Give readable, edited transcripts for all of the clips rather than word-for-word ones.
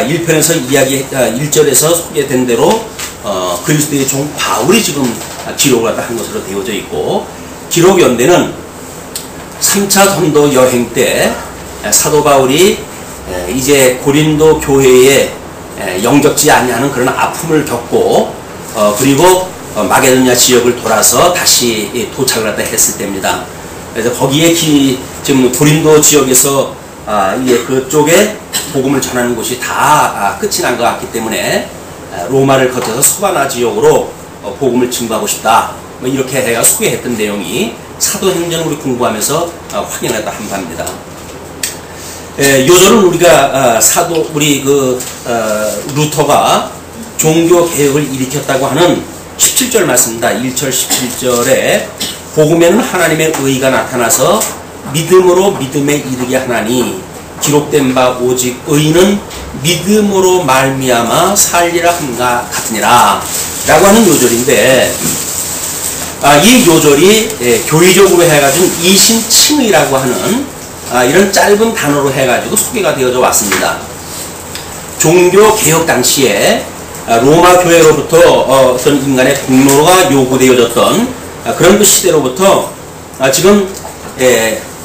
1편에서 이야기 1절에서 소개된 대로 그리스도의 종 바울이 지금 기록을 한 것으로 되어져 있고, 기록 연대는 3차 전도 여행 때 사도 바울이 이제 고린도 교회에 영접지 아니하는 그런 아픔을 겪고 그리고 마게도냐 지역을 돌아서 다시 도착을 했을 때입니다. 그래서 거기에 지금 고린도 지역에서 이제 그쪽에 복음을 전하는 곳이 다 끝이 난 것 같기 때문에 로마를 거쳐서 소바나 지역으로 복음을 증거하고 싶다, 뭐 이렇게 해가 소개했던 내용이 사도행전을 우리 공부하면서 확인했다 한 바입니다. 요절은 우리가 우리 루터가 종교 개혁을 일으켰다고 하는 17절 말씀입니다. 1절 17절에 복음에는 하나님의 의가 나타나서 믿음으로 믿음에 이르게 하나니 기록된 바 오직 의는 믿음으로 말미암아 살리라 함과 같으니라 라고 하는 요절인데, 이 요절이 교리적으로 해가지고 이신칭의라고 하는 이런 짧은 단어로 해가지고 소개가 되어져 왔습니다. 종교 개혁 당시에 로마 교회로부터 어떤 인간의 공로가 요구되어졌던 그런 그 시대로부터 지금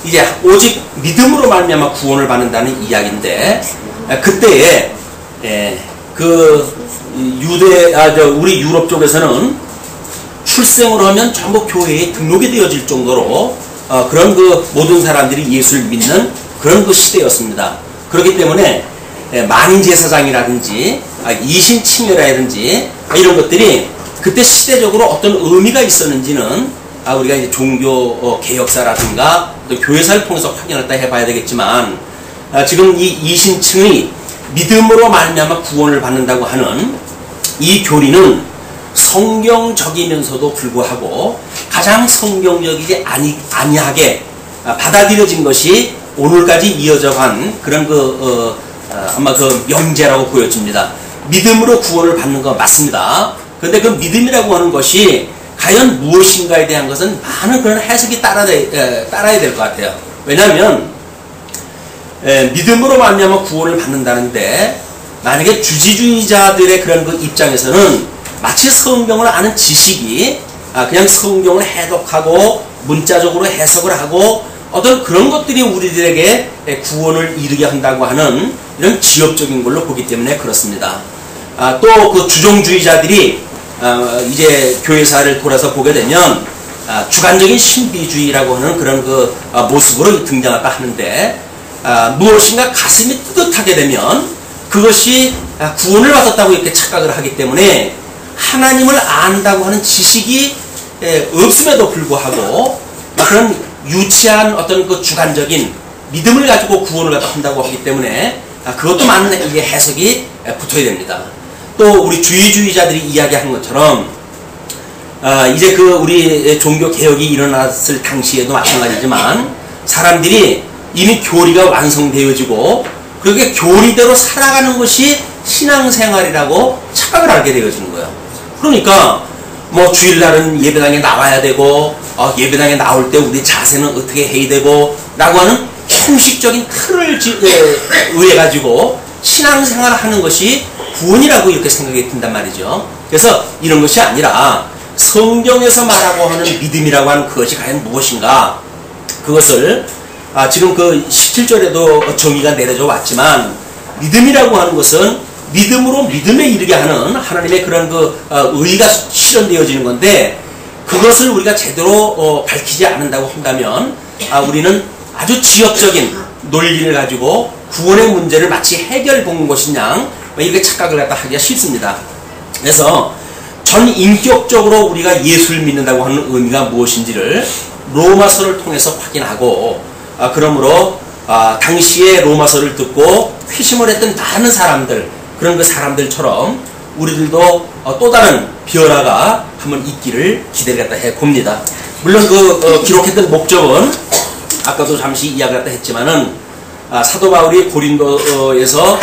이제 오직 믿음으로 말미암아 구원을 받는다는 이야기인데, 그때에 우리 유럽 쪽에서는 출생을 하면 전부 교회에 등록이 되어질 정도로 그런 그 모든 사람들이 예수를 믿는 그런 그 시대였습니다. 그렇기 때문에 만인제사장이라든지 이신칭의라든지 이런 것들이 그때 시대적으로 어떤 의미가 있었는지는 우리가 이제 종교 개혁사라든가 또 교회사를 통해서 확인을 해봐야 되겠지만, 지금 이 이신칭의 믿음으로 말미암아 구원을 받는다고 하는 이 교리는 성경적이면서도 불구하고 가장 성경적이지 아니하게 받아들여진 것이 오늘까지 이어져간 그런 아마 그 명제라고 보여집니다. 믿음으로 구원을 받는 거 맞습니다. 그런데 그 믿음이라고 하는 것이 과연 무엇인가에 대한 것은 많은 그런 해석이 따라야 될 것 같아요. 왜냐하면 믿음으로 말미암아 구원을 받는다는데, 만약에 주지주의자들의 그런 그 입장에서는 마치 성경을 아는 지식이 그냥 성경을 해독하고 문자적으로 해석을 하고 어떤 그런 것들이 우리들에게 구원을 이루게 한다고 하는 이런 지엽적인 걸로 보기 때문에 그렇습니다. 또 그 주종주의자들이 이제 교회사를 돌아서 보게 되면 주관적인 신비주의라고 하는 그런 그 모습으로 등장할까 하는데, 무엇인가 가슴이 뜨뜻하게 되면 그것이 구원을 받았다고 이렇게 착각을 하기 때문에 하나님을 안다고 하는 지식이 없음에도 불구하고 그런 유치한 어떤 그 주관적인 믿음을 가지고 구원을 한다고 하기 때문에 그것도 많은 해석이 붙어야 됩니다. 또 우리 주의주의자들이 이야기한 것처럼 이제 우리 종교 개혁이 일어났을 당시에도 마찬가지지만 사람들이 이미 교리가 완성되어지고 그렇게 교리대로 살아가는 것이 신앙생활이라고 착각을 하게 되어지는 거예요. 그러니까 뭐 주일날은 예배당에 나와야 되고 예배당에 나올 때 우리 자세는 어떻게 해야 되고 라고 하는 형식적인 틀을 의해 가지고 신앙생활을 하는 것이 구원이라고 이렇게 생각이 든단 말이죠. 그래서 이런 것이 아니라 성경에서 말하고 하는 믿음이라고 하는 그것이 과연 무엇인가, 그것을 지금 그 17절에도 정의가 내려져 왔지만, 믿음이라고 하는 것은 믿음으로 믿음에 이르게 하는 하나님의 그런 의가 실현되어지는 건데, 그것을 우리가 제대로 밝히지 않는다고 한다면 우리는 아주 지역적인 논리를 가지고 구원의 문제를 마치 해결 본 것이냐 이렇게 착각을 하기가 쉽습니다. 그래서 전 인격적으로 우리가 예수를 믿는다고 하는 의미가 무엇인지를 로마서를 통해서 확인하고, 그러므로 당시에 로마서를 듣고 회심을 했던 많은 사람들, 그런 그 사람들처럼 우리들도 또 다른 변화가 한번 있기를 기대를 해 봅니다. 물론 기록했던 목적은 아까도 잠시 이야기를 했지만은 사도 바울이 고린도에서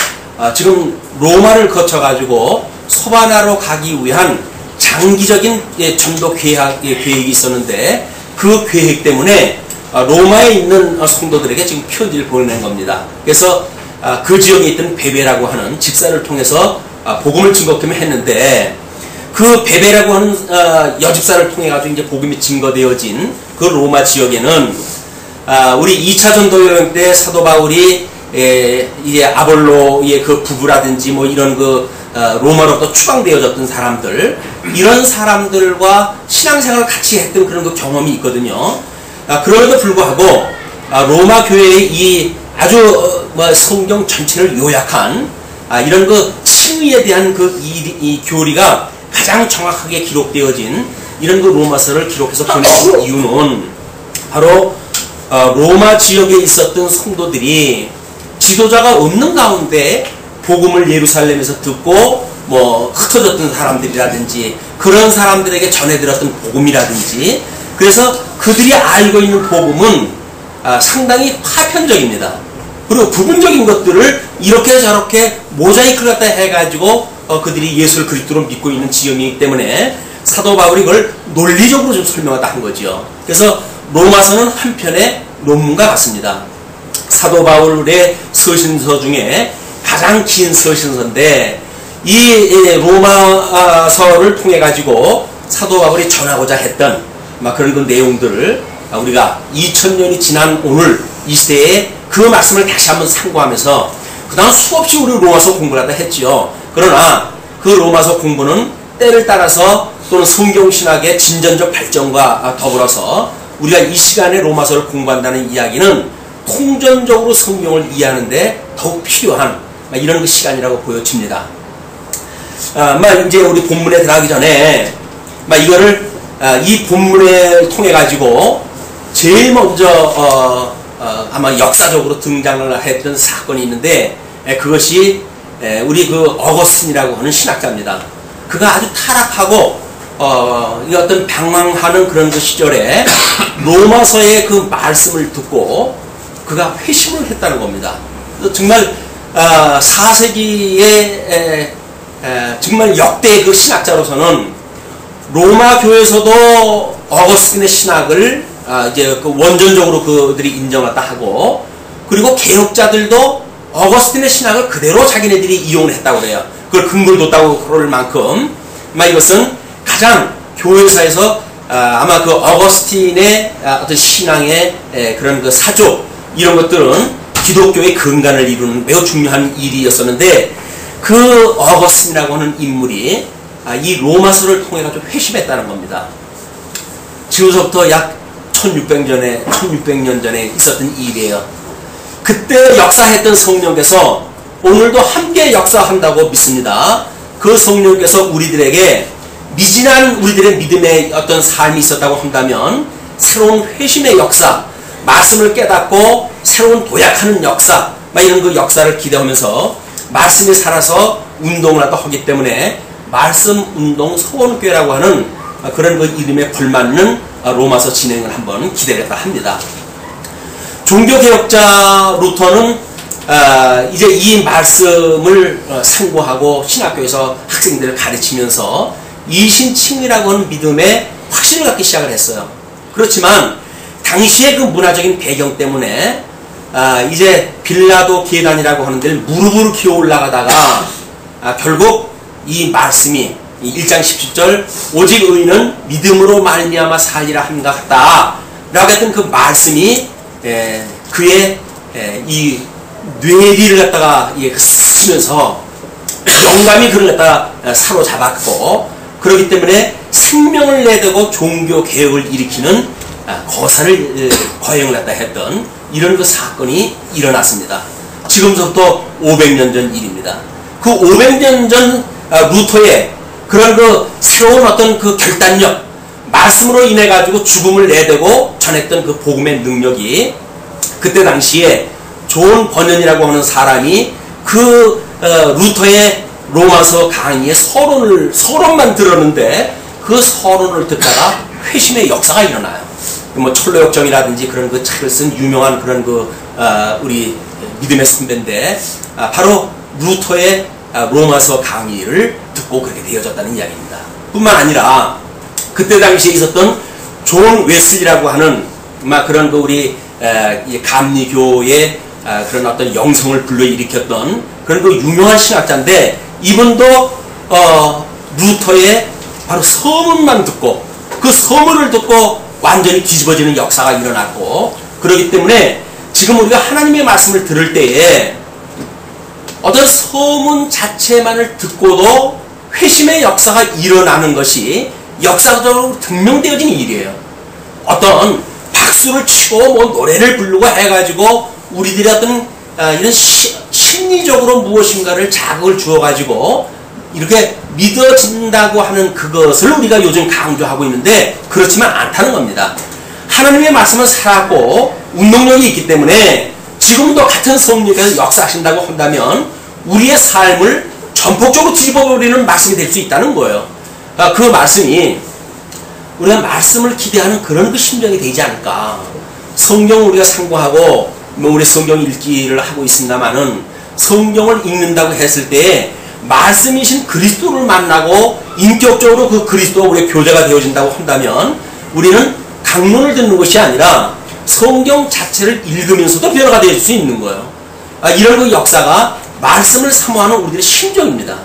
지금 로마를 거쳐가지고 소바나로 가기 위한 장기적인 전도 계획이 있었는데, 그 계획 때문에 로마에 있는 성도들에게 지금 편지를 보내는 겁니다. 그래서 그 지역에 있던 베베라고 하는 집사를 통해서 복음을 증거케 했는데, 그 베베라고 하는 여집사를 통해 가지고 이제 복음이 증거되어진 그 로마 지역에는 우리 2차 전도 여행 때 사도 바울이 이제 아볼로의 그 부부라든지 뭐 이런 로마로부터 추방되어졌던 사람들, 이런 사람들과 신앙생활을 같이 했던 그런 그 경험이 있거든요. 그럼에도 불구하고 로마 교회의 이 아주 성경 전체를 요약한 이런 그 칭의에 대한 이 교리가 가장 정확하게 기록되어진 이런 그 로마서를 기록해서 보내는 이유는 바로 로마 지역에 있었던 성도들이 지도자가 없는 가운데 복음을 예루살렘에서 듣고 뭐 흩어졌던 사람들이라든지 그런 사람들에게 전해들었던 복음이라든지, 그래서 그들이 알고 있는 복음은 상당히 파편적입니다. 그리고 부분적인 것들을 이렇게 저렇게 모자이크를 갖다 해가지고 그들이 예수를 그리스도로 믿고 있는 지형이기 때문에 사도 바울이 그걸 논리적으로 좀 설명하다 한 거죠. 그래서 로마서는 한편의 논문과 같습니다. 사도 바울의 서신서 중에 가장 긴 서신서인데, 이 로마서를 통해 가지고 사도 바울이 전하고자 했던 그런 그 내용들을 우리가 2000년이 지난 오늘 이 시대에 그 말씀을 다시 한번 상고하면서 그동안 수없이 우리 로마서 공부를 하다 했지요. 그러나 그 로마서 공부는 때를 따라서 또는 성경신학의 진전적 발전과 더불어서 우리가 이 시간에 로마서를 공부한다는 이야기는 통전적으로 성경을 이해하는데 더욱 필요한 이런 그 시간이라고 보여집니다. 이제 우리 본문에 들어가기 전에 이거를 이 본문을 통해 가지고 제일 먼저 아마 역사적으로 등장을 했던 사건이 있는데, 그것이 우리 그 어거스틴이라고 하는 신학자입니다. 그가 아주 타락하고 이 어떤 방황하는 그런 그 시절에 로마서의 그 말씀을 듣고 그가 회심을 했다는 겁니다. 정말 4세기의 정말 역대 그 신학자로서는 로마 교회에서도 어거스틴의 신학을 이제 그 원전적으로 그들이 인정했다 하고, 그리고 개혁자들도 어거스틴의 신학을 그대로 자기네들이 이용을 했다고 그래요. 그걸 근거를 뒀다고 그럴 만큼 이것은 가장 교회사에서 아마 그 어거스틴의 어떤 신앙의 그런 그 사조, 이런 것들은 기독교의 근간을 이루는 매우 중요한 일이었었는데, 그 어거스틴이라고 하는 인물이 이 로마서를 통해 가지고 회심했다는 겁니다. 지금서부터 약 1600년 전에 있었던 일이에요. 그때 역사했던 성령께서 오늘도 함께 역사한다고 믿습니다. 그 성령께서 우리들에게 미진한 우리들의 믿음의 어떤 삶이 있었다고 한다면 새로운 회심의 역사, 말씀을 깨닫고 새로운 도약하는 역사, 이런 그 역사를 기대하면서 말씀에 살아서 운동을 하기 때문에 말씀 운동 서원교회라고 하는 그런 그 이름에 걸맞는 로마서 진행을 한번 기대했다 합니다. 종교개혁자 루터는 이제 이 말씀을 상고하고 신학교에서 학생들을 가르치면서 이신칭의라고 하는 믿음에 확신을 갖기 시작을 했어요. 그렇지만 당시의 그 문화적인 배경 때문에 이제 빌라도 계단이라고 하는 데를 무릎으로 기어 올라가다가 결국 이 말씀이 1장 17절 오직 의인은 믿음으로 말미암아 살리라 함과 같다 라고 했던 그 말씀이 그의 이 뇌리를 갖다가 쓰면서 영감이 그를 갖다가 사로잡았고, 그렇기 때문에 생명을 내대고 종교 개혁을 일으키는 거사를 거행을 갖다 했던 이런 그 사건이 일어났습니다. 지금부터 500년 전 일입니다. 그 500년 전 루터의 그런 그 새로운 어떤 그 결단력, 말씀으로 인해 가지고 죽음을 내대고 전했던 그 복음의 능력이 그때 당시에 존 버년이라고 하는 사람이 그 루터의 로마서 강의의 서론만 들었는데 그 서론을 듣다가 회심의 역사가 일어나요. 뭐 철로역정이라든지 그런 그 책을 쓴 유명한 그런 그 우리 믿음의 선배인데 바로 루터의 로마서 강의를 듣고 그렇게 되어졌다는 이야기입니다. 뿐만 아니라 그때 당시에 있었던 존 웨슬리라고 하는 그런 그 우리 감리교의 그런 어떤 영성을 불러일으켰던 그런 그 유명한 신학자인데, 이분도 루터의 바로 서문만 듣고 그 서문을 듣고 완전히 뒤집어지는 역사가 일어났고, 그렇기 때문에 지금 우리가 하나님의 말씀을 들을 때에 어떤 서문 자체만을 듣고도 회심의 역사가 일어나는 것이 역사적으로 증명되어진 일이에요. 어떤 박수를 치고 뭐 노래를 부르고 해가지고 우리들의 어떤 이런 심리적으로 무엇인가를 자극을 주어가지고 이렇게 믿어진다고 하는 그것을 우리가 요즘 강조하고 있는데, 그렇지만 않다는 겁니다. 하나님의 말씀은 살았고 운동력이 있기 때문에 지금도 같은 성령께서 역사하신다고 한다면 우리의 삶을 전폭적으로 뒤집어버리는 말씀이 될 수 있다는 거예요. 그 말씀이 우리가 말씀을 기대하는 그런 그 심정이 되지 않을까. 성경을 우리가 상고하고 뭐 우리 성경 읽기를 하고 있습니다만은, 성경을 읽는다고 했을 때 말씀이신 그리스도를 만나고 인격적으로 그 그리스도와 우리의 교제가 되어진다고 한다면, 우리는 강론을 듣는 것이 아니라 성경 자체를 읽으면서도 변화가 될 수 있는 거예요. 이런 그 역사가 말씀을 사모하는 우리들의 심정입니다.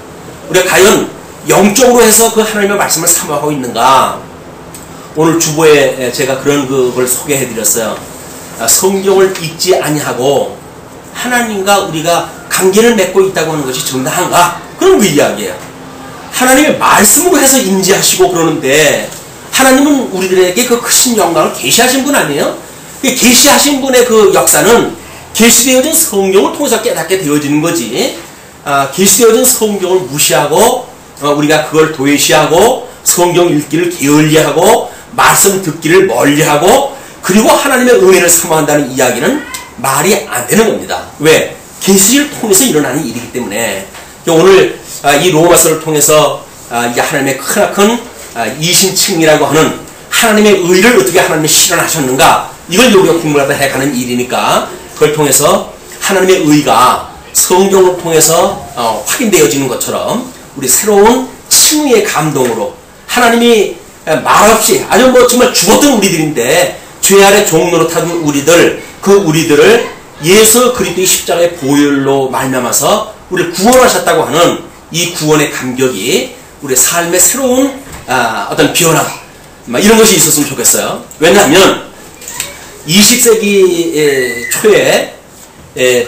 우리가 과연 영적으로 해서 그 하나님의 말씀을 사모하고 있는가? 오늘 주보에 제가 그런 그걸 소개해 드렸어요. 성경을 읽지 아니하고 하나님과 우리가 관계를 맺고 있다고 하는 것이 정당한가? 그런 그 이야기예요. 하나님의 말씀으로 해서 임재하시고 그러는데, 하나님은 우리들에게 그 크신 영광을 계시하신 분 아니에요? 계시하신 분의 그 역사는 계시되어진 성경을 통해서 깨닫게 되어지는 거지, 계시되어진 성경을 무시하고 우리가 그걸 도외시하고 성경 읽기를 게을리하고 말씀 듣기를 멀리하고 그리고 하나님의 은혜를 사모한다는 이야기는 말이 안 되는 겁니다. 왜? 계시를 통해서 일어나는 일이기 때문에. 오늘 이 로마서를 통해서 하나님의 크나큰 이신칭이라고 하는 하나님의 의를 어떻게 하나님이 실현하셨는가, 이걸 우리가 공부하다 해가는 일이니까, 그걸 통해서 하나님의 의가 성경을 통해서 확인되어지는 것처럼 우리 새로운 칭의의 감동으로 하나님이 말없이 아주 뭐 정말 죽었던 우리들인데 죄 아래 종로로 타던 우리들, 그 우리들을 예수 그리스도의 십자가의 보혈로 말미암아서 우리를 구원하셨다고 하는 이 구원의 감격이 우리 삶의 새로운 어떤 변화, 이런 것이 있었으면 좋겠어요. 왜냐하면 20세기 초에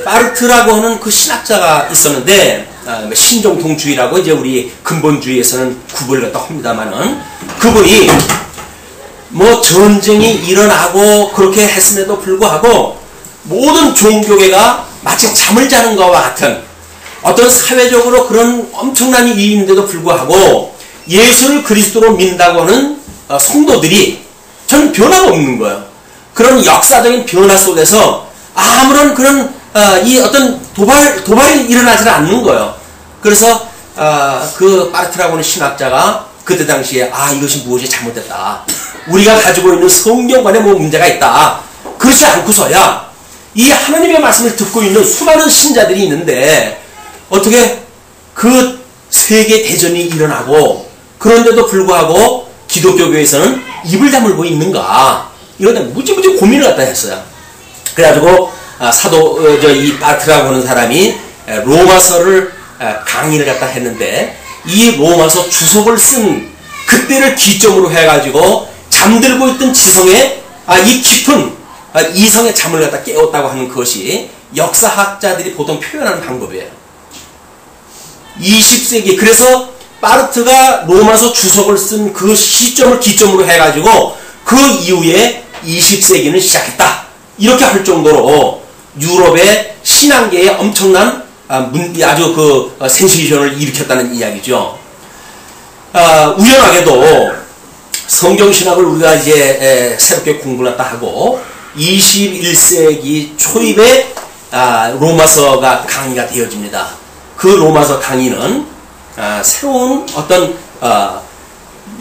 파르트라고 하는 그 신학자가 있었는데, 신종통주의라고 이제 우리 근본주의에서는 구분을 갖다 합니다만은, 그분이 뭐 전쟁이 일어나고 그렇게 했음에도 불구하고 모든 종교계가 마치 잠을 자는 것과 같은 어떤 사회적으로 그런 엄청난 일이 있는데도 불구하고 예수를 그리스도로 믿는다고 하는 성도들이 저는 변화가 없는 거예요. 그런 역사적인 변화 속에서 아무런 그런 이 어떤 도발이 일어나지 않는 거예요. 그래서 그 파르트라고 하는 신학자가 그때 당시에 이것이 무엇이 잘못됐다, 우리가 가지고 있는 성경관에 뭐 문제가 있다, 그렇지 않고서야 이 하나님의 말씀을 듣고 있는 수많은 신자들이 있는데 어떻게 그 세계 대전이 일어나고 그런데도 불구하고 기독교교에서는 입을 다물고 있는가, 이런 무지무지 고민을 갖다 했어요. 그래가지고 이 파르트라고 하는 사람이 로마서를 강의를 갖다 했는데, 이 로마서 주석을 쓴 그때를 기점으로 해가지고 잠들고 있던 지성의 이 깊은 이성의 잠을 갖다 깨웠다고 하는 것이 역사학자들이 보통 표현하는 방법이에요. 20세기, 그래서 파르트가 로마서 주석을 쓴 그 시점을 기점으로 해가지고 그 이후에 20세기는 시작했다, 이렇게 할 정도로 유럽의 신앙계에 엄청난 아주 그 센세이션을 일으켰다는 이야기죠. 우연하게도 성경신학을 우리가 이제 새롭게 공부를 했다 하고 21세기 초입에 로마서가 강의가 되어집니다. 그 로마서 강의는 새로운 어떤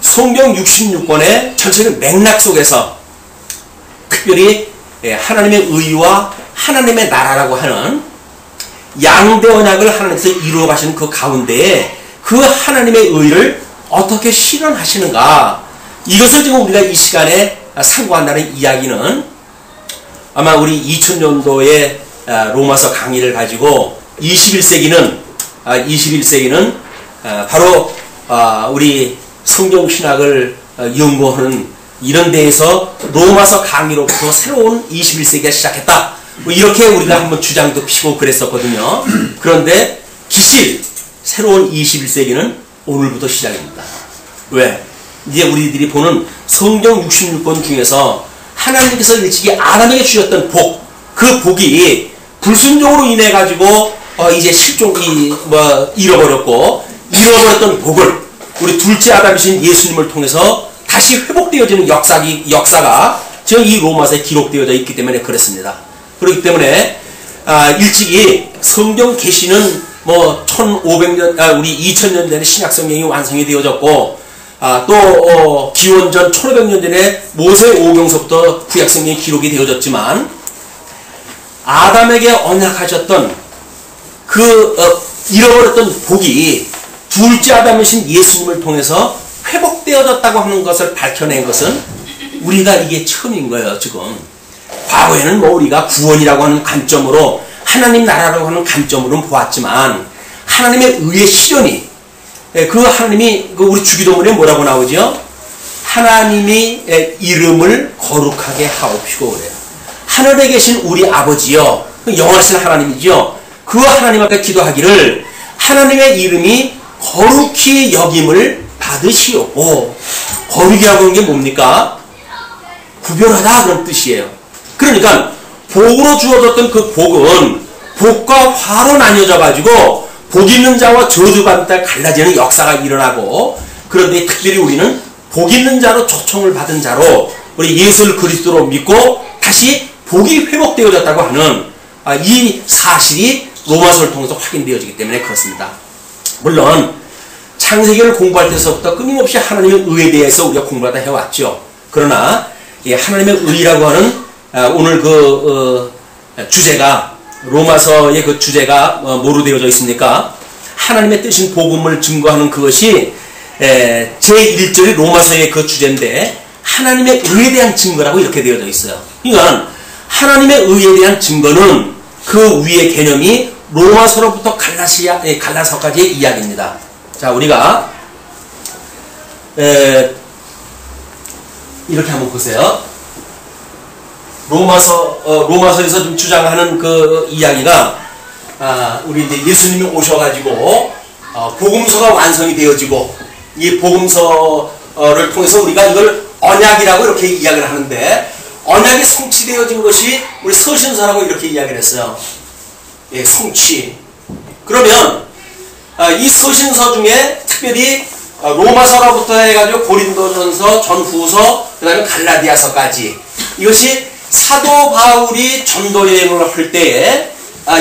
성경 66권의 전체적인 맥락 속에서 특별히 하나님의 의와 하나님의 나라라고 하는 양대 언약을 하나님께서 이루어 가시는 그 가운데에 그 하나님의 의를 어떻게 실현하시는가, 이것을 지금 우리가 이 시간에 상고한다는 이야기는 아마 우리 2000년도에 로마서 강의를 가지고 21세기는 바로 우리 성경 신학을 연구하는 이런 데에서 로마서 강의로부터 새로운 21세기가 시작했다. 뭐 이렇게 우리가 한번 주장도 피고 그랬었거든요. 그런데 기실 새로운 21세기는 오늘부터 시작입니다. 왜? 이제 우리들이 보는 성경 66권 중에서 하나님께서 일찍이 아담에게 주셨던 복, 그 복이 불순종으로 인해 가지고 이제 잃어버렸던 복을 우리 둘째 아담이신 예수님을 통해서 다시 회복되어지는 역사가 지금 이 로마서에 기록되어져 있기 때문에 그렇습니다. 그렇기 때문에 일찍이 성경 계시는 뭐 1500년 우리 2000년 전에 신약 성경이 완성이 되어졌고 또 기원전 1500년 전에 모세 오경서부터 구약 성경이 기록이 되어졌지만 아담에게 언약하셨던 잃어버렸던 복이 둘째 아담이신 예수님을 통해서 회복되어졌다고 하는 것을 밝혀낸 것은 우리가 이게 처음인 거예요. 지금 과거에는 뭐 우리가 구원이라고 하는 관점으로 하나님 나라라고 하는 관점으로 보았지만 하나님의 의의 실현이 그 하나님이 우리 주기도문에 뭐라고 나오죠? 하나님이 이름을 거룩하게 하옵시고 그래요. 하늘에 계신 우리 아버지요, 영원하신 하나님이죠. 그 하나님 앞에 기도하기를 하나님의 이름이 거룩히 여김을 받으시옵고, 거룩이라고 하는 게 뭡니까? 구별하다 그런 뜻이에요. 그러니까 복으로 주어졌던 그 복은 복과 화로 나뉘어져 가지고 복 있는 자와 저주받는 자가 갈라지는 역사가 일어나고, 그런데 특별히 우리는 복 있는 자로 초청을 받은 자로 우리 예수를 그리스도로 믿고 다시 복이 회복되어졌다고 하는 이 사실이 로마서를 통해서 확인되어지기 때문에 그렇습니다. 물론 창세기를 공부할 때서부터 끊임없이 하나님의 의에 대해서 우리가 공부하다 해왔죠. 그러나 하나님의 의라고 하는 오늘 주제가, 로마서의 그 주제가 뭐로 되어져 있습니까? 하나님의 뜻인 복음을 증거하는 그것이 제1절이 로마서의 그 주제인데 하나님의 의에 대한 증거라고 이렇게 되어져 있어요. 그러니까 하나님의 의에 대한 증거는 그 위의 개념이 로마서로부터 갈라서까지의 이야기입니다. 자, 우리가 이렇게 한번 보세요. 로마서에서 좀 주장하는 그 이야기가 우리 이제 예수님이 오셔가지고 복음서가 완성이 되어지고, 이 복음서를 통해서 우리가 이걸 언약이라고 이렇게 이야기를 하는데, 언약이 성취되어진 것이 우리 서신서라고 이렇게 이야기를 했어요. 예, 성취. 그러면 이 서신서 중에 특별히 로마서로부터 해가지고 고린도전서, 전후서, 그 다음에 갈라디아서까지, 이것이 사도 바울이 전도 여행을 할 때에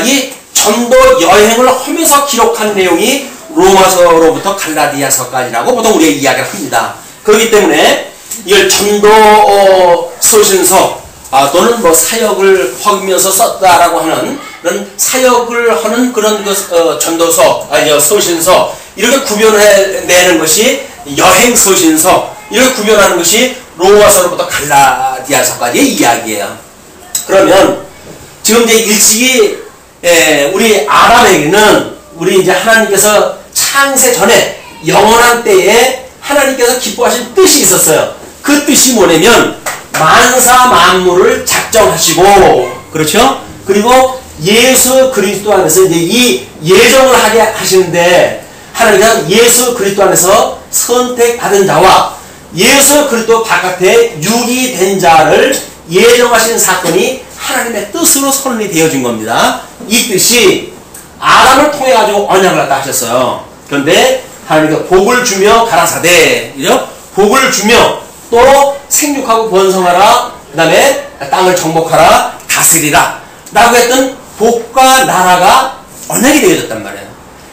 이 전도 여행을 하면서 기록한 내용이 로마서로부터 갈라디아서까지라고 보통 우리가 이야기를 합니다. 그렇기 때문에 이걸 전도 서신서 또는 뭐 사역을 하면서 썼다라고 하는 그런 사역을 하는 그런 전도서, 서신서, 이렇게 구별해내는 것이 여행 서신서, 이렇게 구별하는 것이 로마서로부터 갈라디아서까지의 이야기예요. 그러면 지금 이제 일찍이 우리 아담에게는 우리 이제 하나님께서 창세 전에 영원한 때에 하나님께서 기뻐하신 뜻이 있었어요. 그 뜻이 뭐냐면 만사 만물을 작정하시고, 그렇죠? 그리고 예수 그리스도 안에서 이제 이 예정을 하게 하시는데, 하나님께서 예수 그리스도 안에서 선택받은 자와 예수 그리스도 바깥에 유기된 자를 예정하시는 사건이 하나님의 뜻으로 선언이 되어진 겁니다. 이 뜻이 아담을 통해 가지고 언약을 갖다 하셨어요. 그런데 하나님께서 복을 주며 가라사대, 복을 주며 또 생육하고 번성하라, 그 다음에 땅을 정복하라, 다스리라 라고 했던 복과 나라가 언약이 되어졌단 말이에요.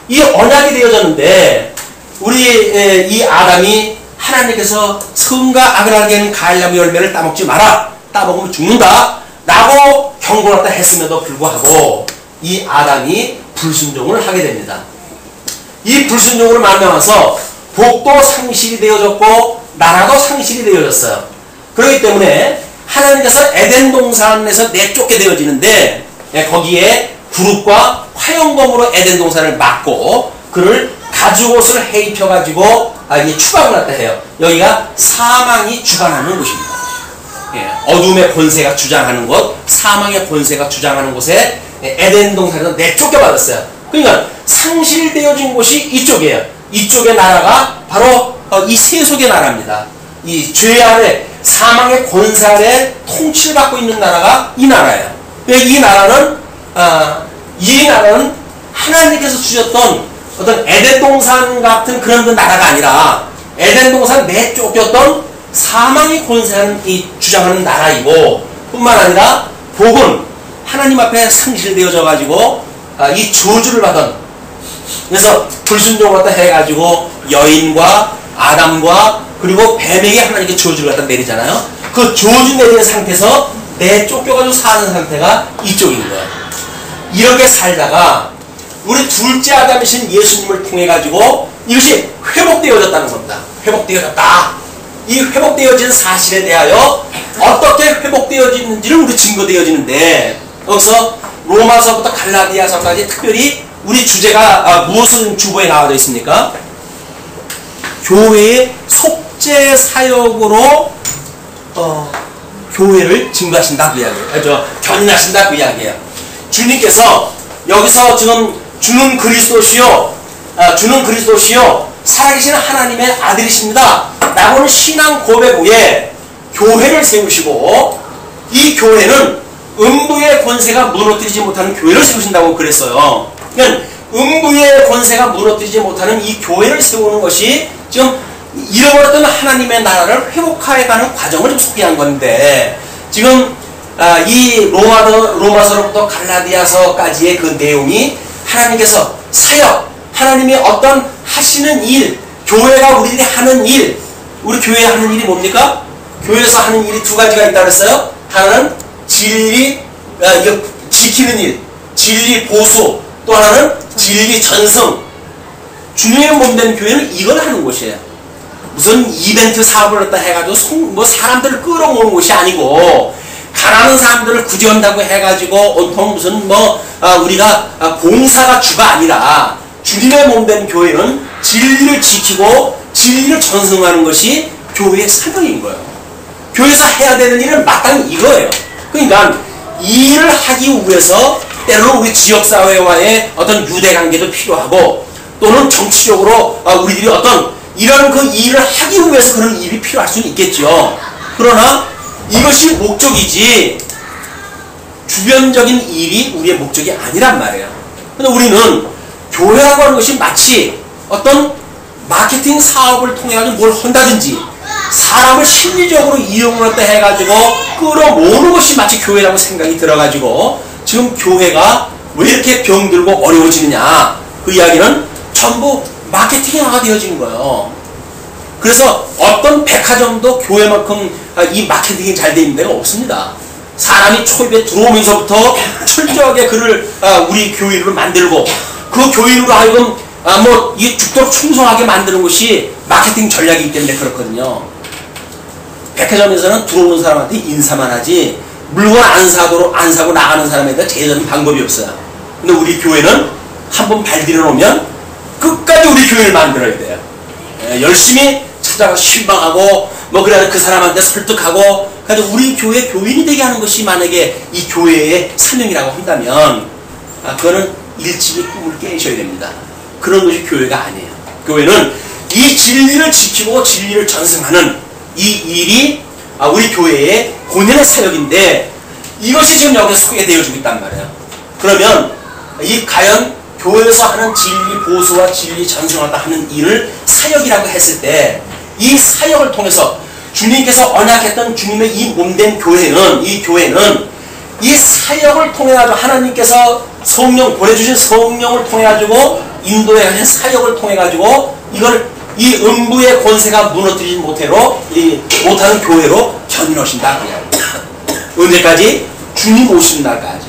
이 언약이 되어졌는데 우리 이 아담이 하나님께서 선과 악을 알게 하는 가을나무 열매를 따먹지 마라, 따먹으면 죽는다 라고 경고를 했음에도 불구하고 이 아담이 불순종을 하게 됩니다. 이 불순종으로 말미암아서 복도 상실이 되어졌고 나라도 상실이 되어졌어요. 그렇기 때문에 하나님께서 에덴 동산에서 내쫓게 되어지는데, 거기에 구룹과 화영검으로 에덴 동산을 막고 그를 가죽옷을 해입혀가지고 이게 추방을 했다 해요. 여기가 사망이 주관하는 곳입니다. 어둠의 권세가 주장하는 곳, 사망의 권세가 주장하는 곳에 에덴 동산에서 내쫓겨받았어요. 그러니까 상실되어진 곳이 이쪽이에요. 이쪽의 나라가 바로 이 세속의 나라입니다. 이 죄 아래 사망의 권세 아래 통치를 받고 있는 나라가 이 나라예요. 이 나라는 하나님께서 주셨던 어떤 에덴 동산 같은 그런 그 나라가 아니라 에덴 동산 내쫓겼던 사망의 권세를 주장하는 나라이고, 뿐만 아니라 복은 하나님 앞에 상실되어져 가지고 이 저주를 받은, 그래서 불순종을 갖다 해가지고 여인과 아담과 그리고 뱀에게 하나님께 저주를 갖다 내리잖아요. 그 저주 내리는 상태에서 내쫓겨가지고 사는 상태가 이쪽인 거예요. 이렇게 살다가 우리 둘째 아담이신 예수님을 통해 가지고 이것이 회복되어졌다는 겁니다. 회복되어졌다. 이 회복되어진 사실에 대하여 어떻게 회복되어지는지를 우리 증거되어지는데, 여기서 로마서부터 갈라디아서까지 특별히 우리 주제가 무엇을 주보에 나와져 있습니까? 교회의 속죄 사역으로 교회를 증거하신다 그 이야기예요. 견인하신다 그 이야기예요. 주님께서 여기서 지금 주는 그리스도시요 살아계신 하나님의 아들이십니다 라고는 신앙 고백 후에 교회를 세우시고, 이 교회는 음부의 권세가 무너뜨리지 못하는 교회를 세우신다고 그랬어요. 그러니까 음부의 권세가 무너뜨리지 못하는 이 교회를 세우는 것이 지금 잃어버렸던 하나님의 나라를 회복해가는 과정을 좀 소개한 건데, 지금 이 로마서로부터 갈라디아서까지의 그 내용이 하나님께서 사역, 하나님이 어떤 하시는 일, 교회가 우리들이 하는 일, 우리 교회에 하는 일이 뭡니까? 교회에서 하는 일이 두 가지가 있다고 했어요. 하나는 진리 지키는 일, 진리 보수, 또 하나는 진리 전승. 주님의 몸된 교회는 이걸 하는 곳이에요. 무슨 이벤트 사업을 갖다 해가지고 사람들을 끌어모으는 곳이 아니고, 가난한 사람들을 구제한다고 해가지고 온통 무슨 우리가 봉사가 주가 아니라, 주님의 몸된 교회는 진리를 지키고 진리를 전승하는 것이 교회의 사명인 거예요. 교회에서 해야 되는 일은 마땅히 이거예요. 그러니까 이 일을 하기 위해서 때로는 우리 지역사회와의 어떤 유대관계도 필요하고, 또는 정치적으로 우리들이 어떤 이런 그 일을 하기 위해서 그런 일이 필요할 수는 있겠죠. 그러나 이것이 목적이지 주변적인 일이 우리의 목적이 아니란 말이에요. 근데 우리는 교회라고 하는 것이 마치 어떤 마케팅 사업을 통해 가지고 뭘 한다든지 사람을 심리적으로 이용을 했다 해가지고 끌어모으는 것이 마치 교회라고 생각이 들어가지고 지금 교회가 왜 이렇게 병들고 어려워지느냐, 그 이야기는 전부 마케팅화가 되어진 거예요. 그래서 어떤 백화점도 교회만큼 이 마케팅이 잘 되어 있는 데가 없습니다. 사람이 초입에 들어오면서부터 철저하게 그를 우리 교인으로 만들고, 그 교인으로 하여금 이 죽도록 충성하게 만드는 것이 마케팅 전략이기 때문에 그렇거든요. 백화점에서는 들어오는 사람한테 인사만 하지 물건 안 사고 나가는 사람에 대한 제재는 방법이 없어요. 근데 우리 교회는 한번 발들여 놓으면 끝까지 우리 교회를 만들어야 돼요. 열심히 찾아가 실망하고 그래야 그 사람한테 설득하고, 그래서 우리 교회 교인이 되게 하는 것이 만약에 이 교회의 사명이라고 한다면 그거는 일찍이 꿈을 깨셔야 됩니다. 그런 것이 교회가 아니에요. 교회는 이 진리를 지키고 진리를 전승하는 이 일이 우리 교회의 본연의 사역인데, 이것이 지금 여기서 소개되어지고 있단 말이에요. 그러면 이 과연 교회에서 하는 진리 보수와 진리 전승하다 하는 일을 사역이라고 했을 때, 이 사역을 통해서 주님께서 언약했던 주님의 이 몸된 교회는, 이 교회는 이 사역을 통해 가지고 하나님께서 성령 보내주신 성령을 통해 가지고 인도에 하신 사역을 통해 가지고 이걸 이 음부의 권세가 무너뜨리지 못하는 교회로 견인하신다. 언제까지? 주님 오시는 날까지.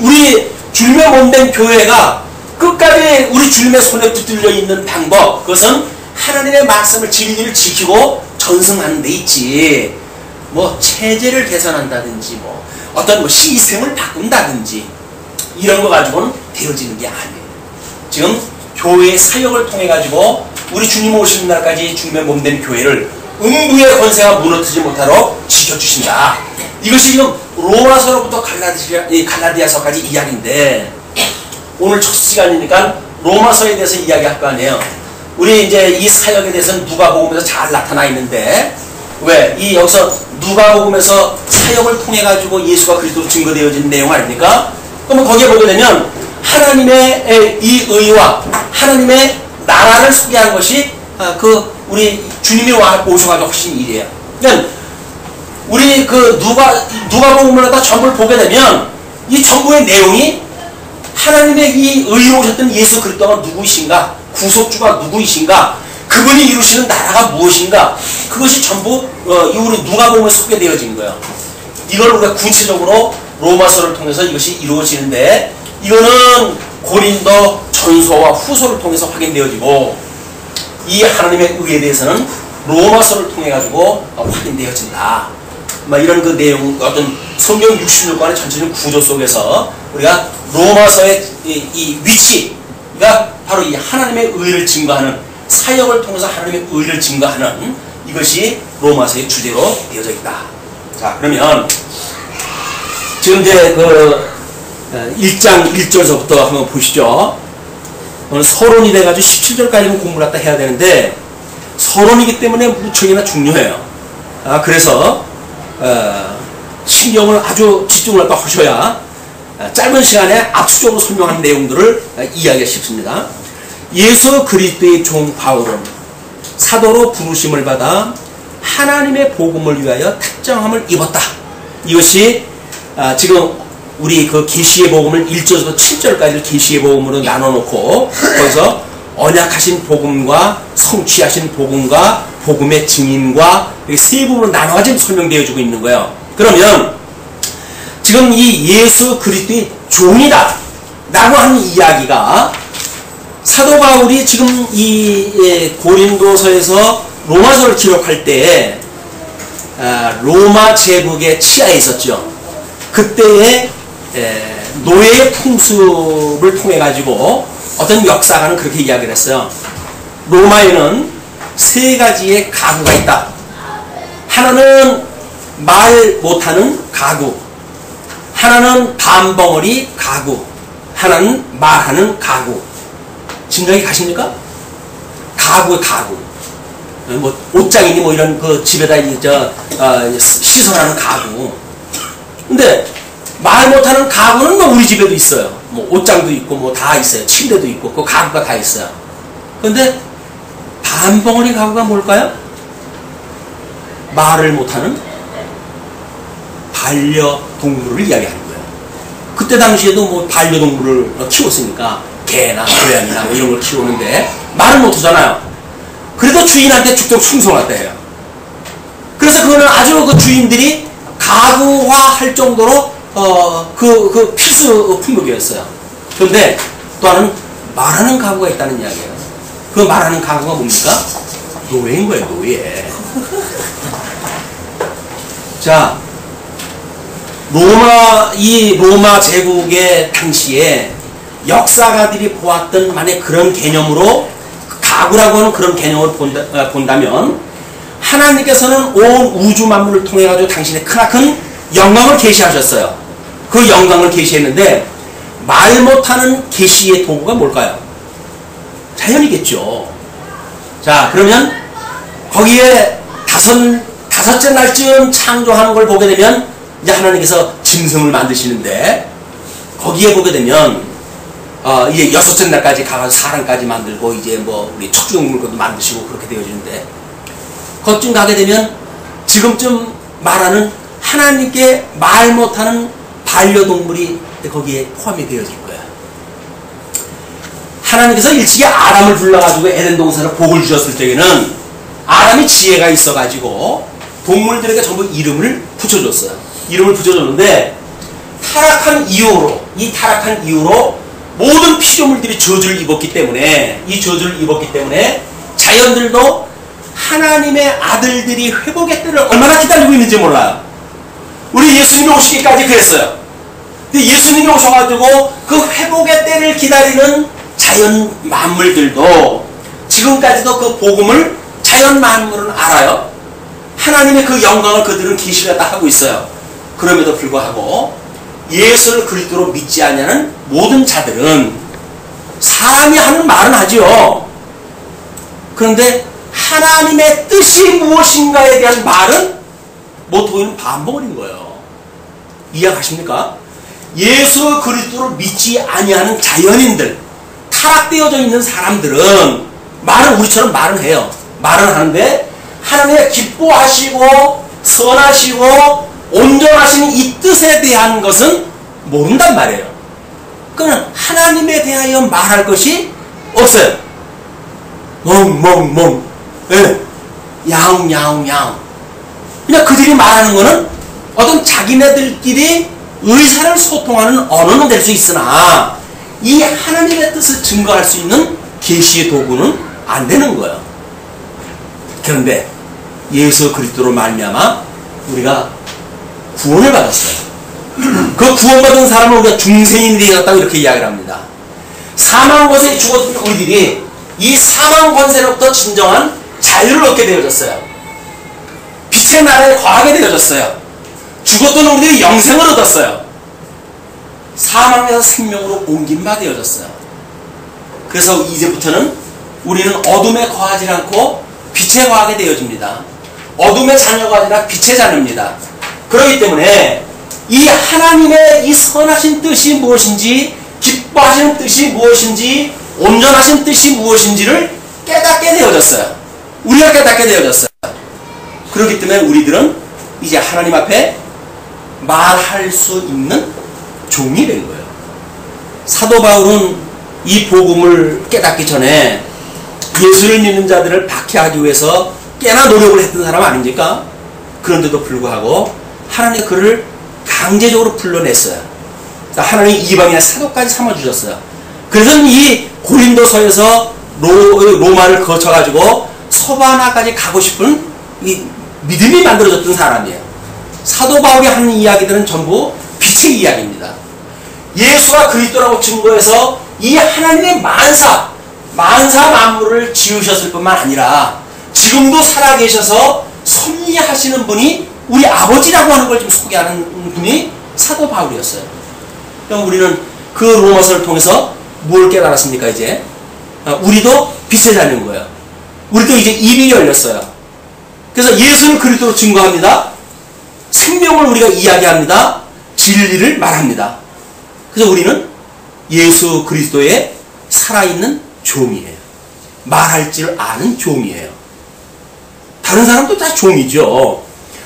우리 주님의 몸된 교회가 끝까지 우리 주님의 손에 붙들려 있는 방법, 그것은 하나님의 말씀을 진리를 지키고 전승하는 데 있지, 체제를 개선한다든지 어떤 뭐 시스템을 바꾼다든지 이런 거 가지고는 되어지는 게 아니에요. 지금 교회의 사역을 통해 가지고 우리 주님 오시는 날까지 주님의 몸된 교회를 음부의 권세가 무너뜨리지 못하도록 지켜주신다. 이것이 지금 로마서로부터 갈라디아서까지 이야기인데, 오늘 첫 시간이니까 로마서에 대해서 이야기할 거 아니에요. 우리 이제 이 사역에 대해서는 누가복음에서 잘 나타나 있는데, 왜? 이 여기서 누가복음에서 사역을 통해 가지고 예수가 그리스도로 증거되어진 내용 아닙니까? 그러면 거기에 보게 되면 하나님의 이 의와 하나님의 나라를 소개한 것이 우리 주님이 오셔가지고 하신 일이에요. 그러니까 우리 누가복음을 갖다 전부를 보게 되면 이 전부의 내용이 하나님의 이 의로 오셨던 예수 그리스도가 누구이신가, 구속주가 누구이신가, 그분이 이루시는 나라가 무엇인가, 그것이 전부 우리 누가복음에 소개되어진 거예요. 이걸 우리가 구체적으로 로마서를 통해서 이것이 이루어지는데, 이거는 고린도 전서와 후서를 통해서 확인되어지고, 이 하나님의 의에 대해서는 로마서를 통해 가지고 확인되어진다. 이런 그 내용, 어떤 성경 66권의 전체적인 구조 속에서 우리가 로마서의 이 위치가 바로 이 하나님의 의를 증거하는, 사역을 통해서 하나님의 의를 증거하는 이것이 로마서의 주제로 되어져 있다. 자, 그러면 지금 이제 1장 1절서부터 한번 보시죠. 오늘 서론이 돼가지고 17절까지는 공부를 갖다 해야 되는데, 서론이기 때문에 무척이나 중요해요. 그래서 신경을 아주 집중을 갖다 하셔야 짧은 시간에 압축적으로 설명한 내용들을 이해하기가 쉽습니다. 예수 그리스도의 종 바울은 사도로 부르심을 받아 하나님의 복음을 위하여 특정함을 입었다. 이것이 지금 우리 그 계시의 복음을 1절부터 7절까지를 계시의 복음으로 나눠놓고, 거기서 언약하신 복음과 성취하신 복음과 복음의 증인과 세 부분으로 나눠가지고 설명되어지고 있는 거예요. 그러면 지금 이 예수 그리스도의 종이다 라고 하는 이야기가, 사도 바울이 지금 이 고린도서에서 로마서를 기록할 때 로마 제국의 치하에 있었죠. 그때의 노예의 풍습을 통해 가지고 어떤 역사가는 그렇게 이야기를 했어요. 로마에는 세 가지의 가구가 있다. 하나는 말 못하는 가구, 하나는 담벙어리 가구, 하나는 말하는 가구. 짐작이 가십니까? 가구의 가구. 뭐 옷장이니 뭐 이런 그 집에다 시설하는 가구. 근데 말 못하는 가구는 뭐 우리 집에도 있어요. 뭐 옷장도 있고 뭐 다 있어요. 침대도 있고 그 가구가 다 있어요. 그런데 담벙어리 가구가 뭘까요? 말을 못하는 반려동물을 이야기하는 거예요. 그때 당시에도 뭐 반려동물을 키웠으니까 개나 고양이나 뭐 이런 걸 키우는데 말을 못하잖아요. 그래도 주인한테 죽도록 충성하다 해요. 그래서 그거는 아주 그 주인들이 가구화할 정도로 그 필수 품목이었어요. 그런데 또 하나는 말하는 가구가 있다는 이야기예요. 그 말하는 가구가 뭡니까? 노예인 거예요, 노예. 자, 로마 제국의 당시에 역사가들이 보았던 만약 그런 개념으로, 가구라고 하는 그런 개념을 본다면, 하나님께서는 온 우주 만물을 통해 가지고 당신의 크나큰 영광을 계시하셨어요. 그 영광을 계시했는데, 말 못하는 계시의 도구가 뭘까요? 자연이겠죠. 자, 그러면 거기에 다섯째 날쯤 창조하는 걸 보게 되면 이제 하나님께서 짐승을 만드시는데, 거기에 보게 되면 이제 여섯째 날까지 가서 사람까지 만들고 이제 뭐 우리 척추동물도 만드시고 그렇게 되어지는데, 그쯤 가게 되면 지금쯤 말하는 하나님께 말 못하는 반려동물이 거기에 포함이 되어질 거야. 하나님께서 일찍이 아람을 불러가지고 에덴 동산에 복을 주셨을 때에는 아람이 지혜가 있어가지고 동물들에게 전부 이름을 붙여줬어요. 이름을 붙여줬는데, 타락한 이후로 모든 피조물들이 저주를 입었기 때문에, 이 저주를 입었기 때문에 자연들도 하나님의 아들들이 회복의 때를 얼마나 기다리고 있는지 몰라요. 우리 예수님이 오시기까지 그랬어요. 근데 예수님이 오셔가지고 그 회복의 때를 기다리는 자연 만물들도 지금까지도 그 복음을 자연 만물은 알아요. 하나님의 그 영광을 그들은 계시렸다 하고 있어요. 그럼에도 불구하고 예수를 그리스도로 믿지 않냐는 모든 자들은 사람이 하는 말은 하지요. 그런데 하나님의 뜻이 무엇인가에 대한 말은 모토는 반복인 거예요. 이해가십니까? 예수 그리스도를 믿지 아니하는 자연인들, 타락되어져 있는 사람들은 말은 우리처럼 말은 해요. 말은 하는데 하나님의 기뻐하시고 선하시고 온전하신 이 뜻에 대한 것은 모른단 말이에요. 그러면 하나님에 대하여 말할 것이 없어요. 멍멍멍, 예, 야옹야옹야옹. 그냥 그들이 말하는 거는 어떤 자기네들끼리 의사를 소통하는 언어는 될 수 있으나 이 하나님의 뜻을 증거할 수 있는 계시의 도구는 안 되는 거예요. 그런데 예수 그리스도로 말미암아 우리가 구원을 받았어요. 그 구원받은 사람을 우리가 중생인이 되었다고 이렇게 이야기를 합니다. 사망 권세에 죽었던 우리들이 이 사망 권세로부터 진정한 자유를 얻게 되어졌어요. 빛의 나라에 거하게 되어졌어요. 죽었던 우리들이 영생을 얻었어요. 사망에서 생명으로 옮긴 바 되어졌어요. 그래서 이제부터는 우리는 어둠에 거하지 않고 빛에 거하게 되어집니다. 어둠의 자녀가 아니라 빛의 자녀입니다. 그렇기 때문에 이 하나님의 이 선하신 뜻이 무엇인지, 기뻐하시는 뜻이 무엇인지, 온전하신 뜻이 무엇인지를 깨닫게 되어졌어요. 우리가 깨닫게 되어졌어요. 그렇기 때문에 우리들은 이제 하나님 앞에 말할 수 있는 종이 된 거예요. 사도 바울은 이 복음을 깨닫기 전에 예수를 믿는 자들을 박해하기 위해서 꽤나 노력을 했던 사람 아닙니까? 그런데도 불구하고 하나님이 그를 강제적으로 불러냈어요. 하나님이 이방인의 사도까지 삼아주셨어요. 그래서 이 고린도서에서 로마를 거쳐가지고 서바나까지 가고 싶은 이 믿음이 만들어졌던 사람이에요. 사도 바울이 하는 이야기들은 전부 빛의 이야기입니다. 예수가 그리스도라고 증거해서 이 하나님의 만사 만물을 지으셨을 뿐만 아니라 지금도 살아계셔서 섭리하시는 분이 우리 아버지라고 하는 걸 좀 소개하는 분이 사도 바울이었어요. 그럼 우리는 그 로마서를 통해서 뭘 깨달았습니까? 이제 우리도 빛의 자녀인 거예요. 우리도 이제 입이 열렸어요. 그래서 예수를 그리스도로 증거합니다. 생명을 우리가 이야기합니다. 진리를 말합니다. 그래서 우리는 예수 그리스도의 살아있는 종이에요. 말할 줄 아는 종이에요. 다른 사람도 다 종이죠.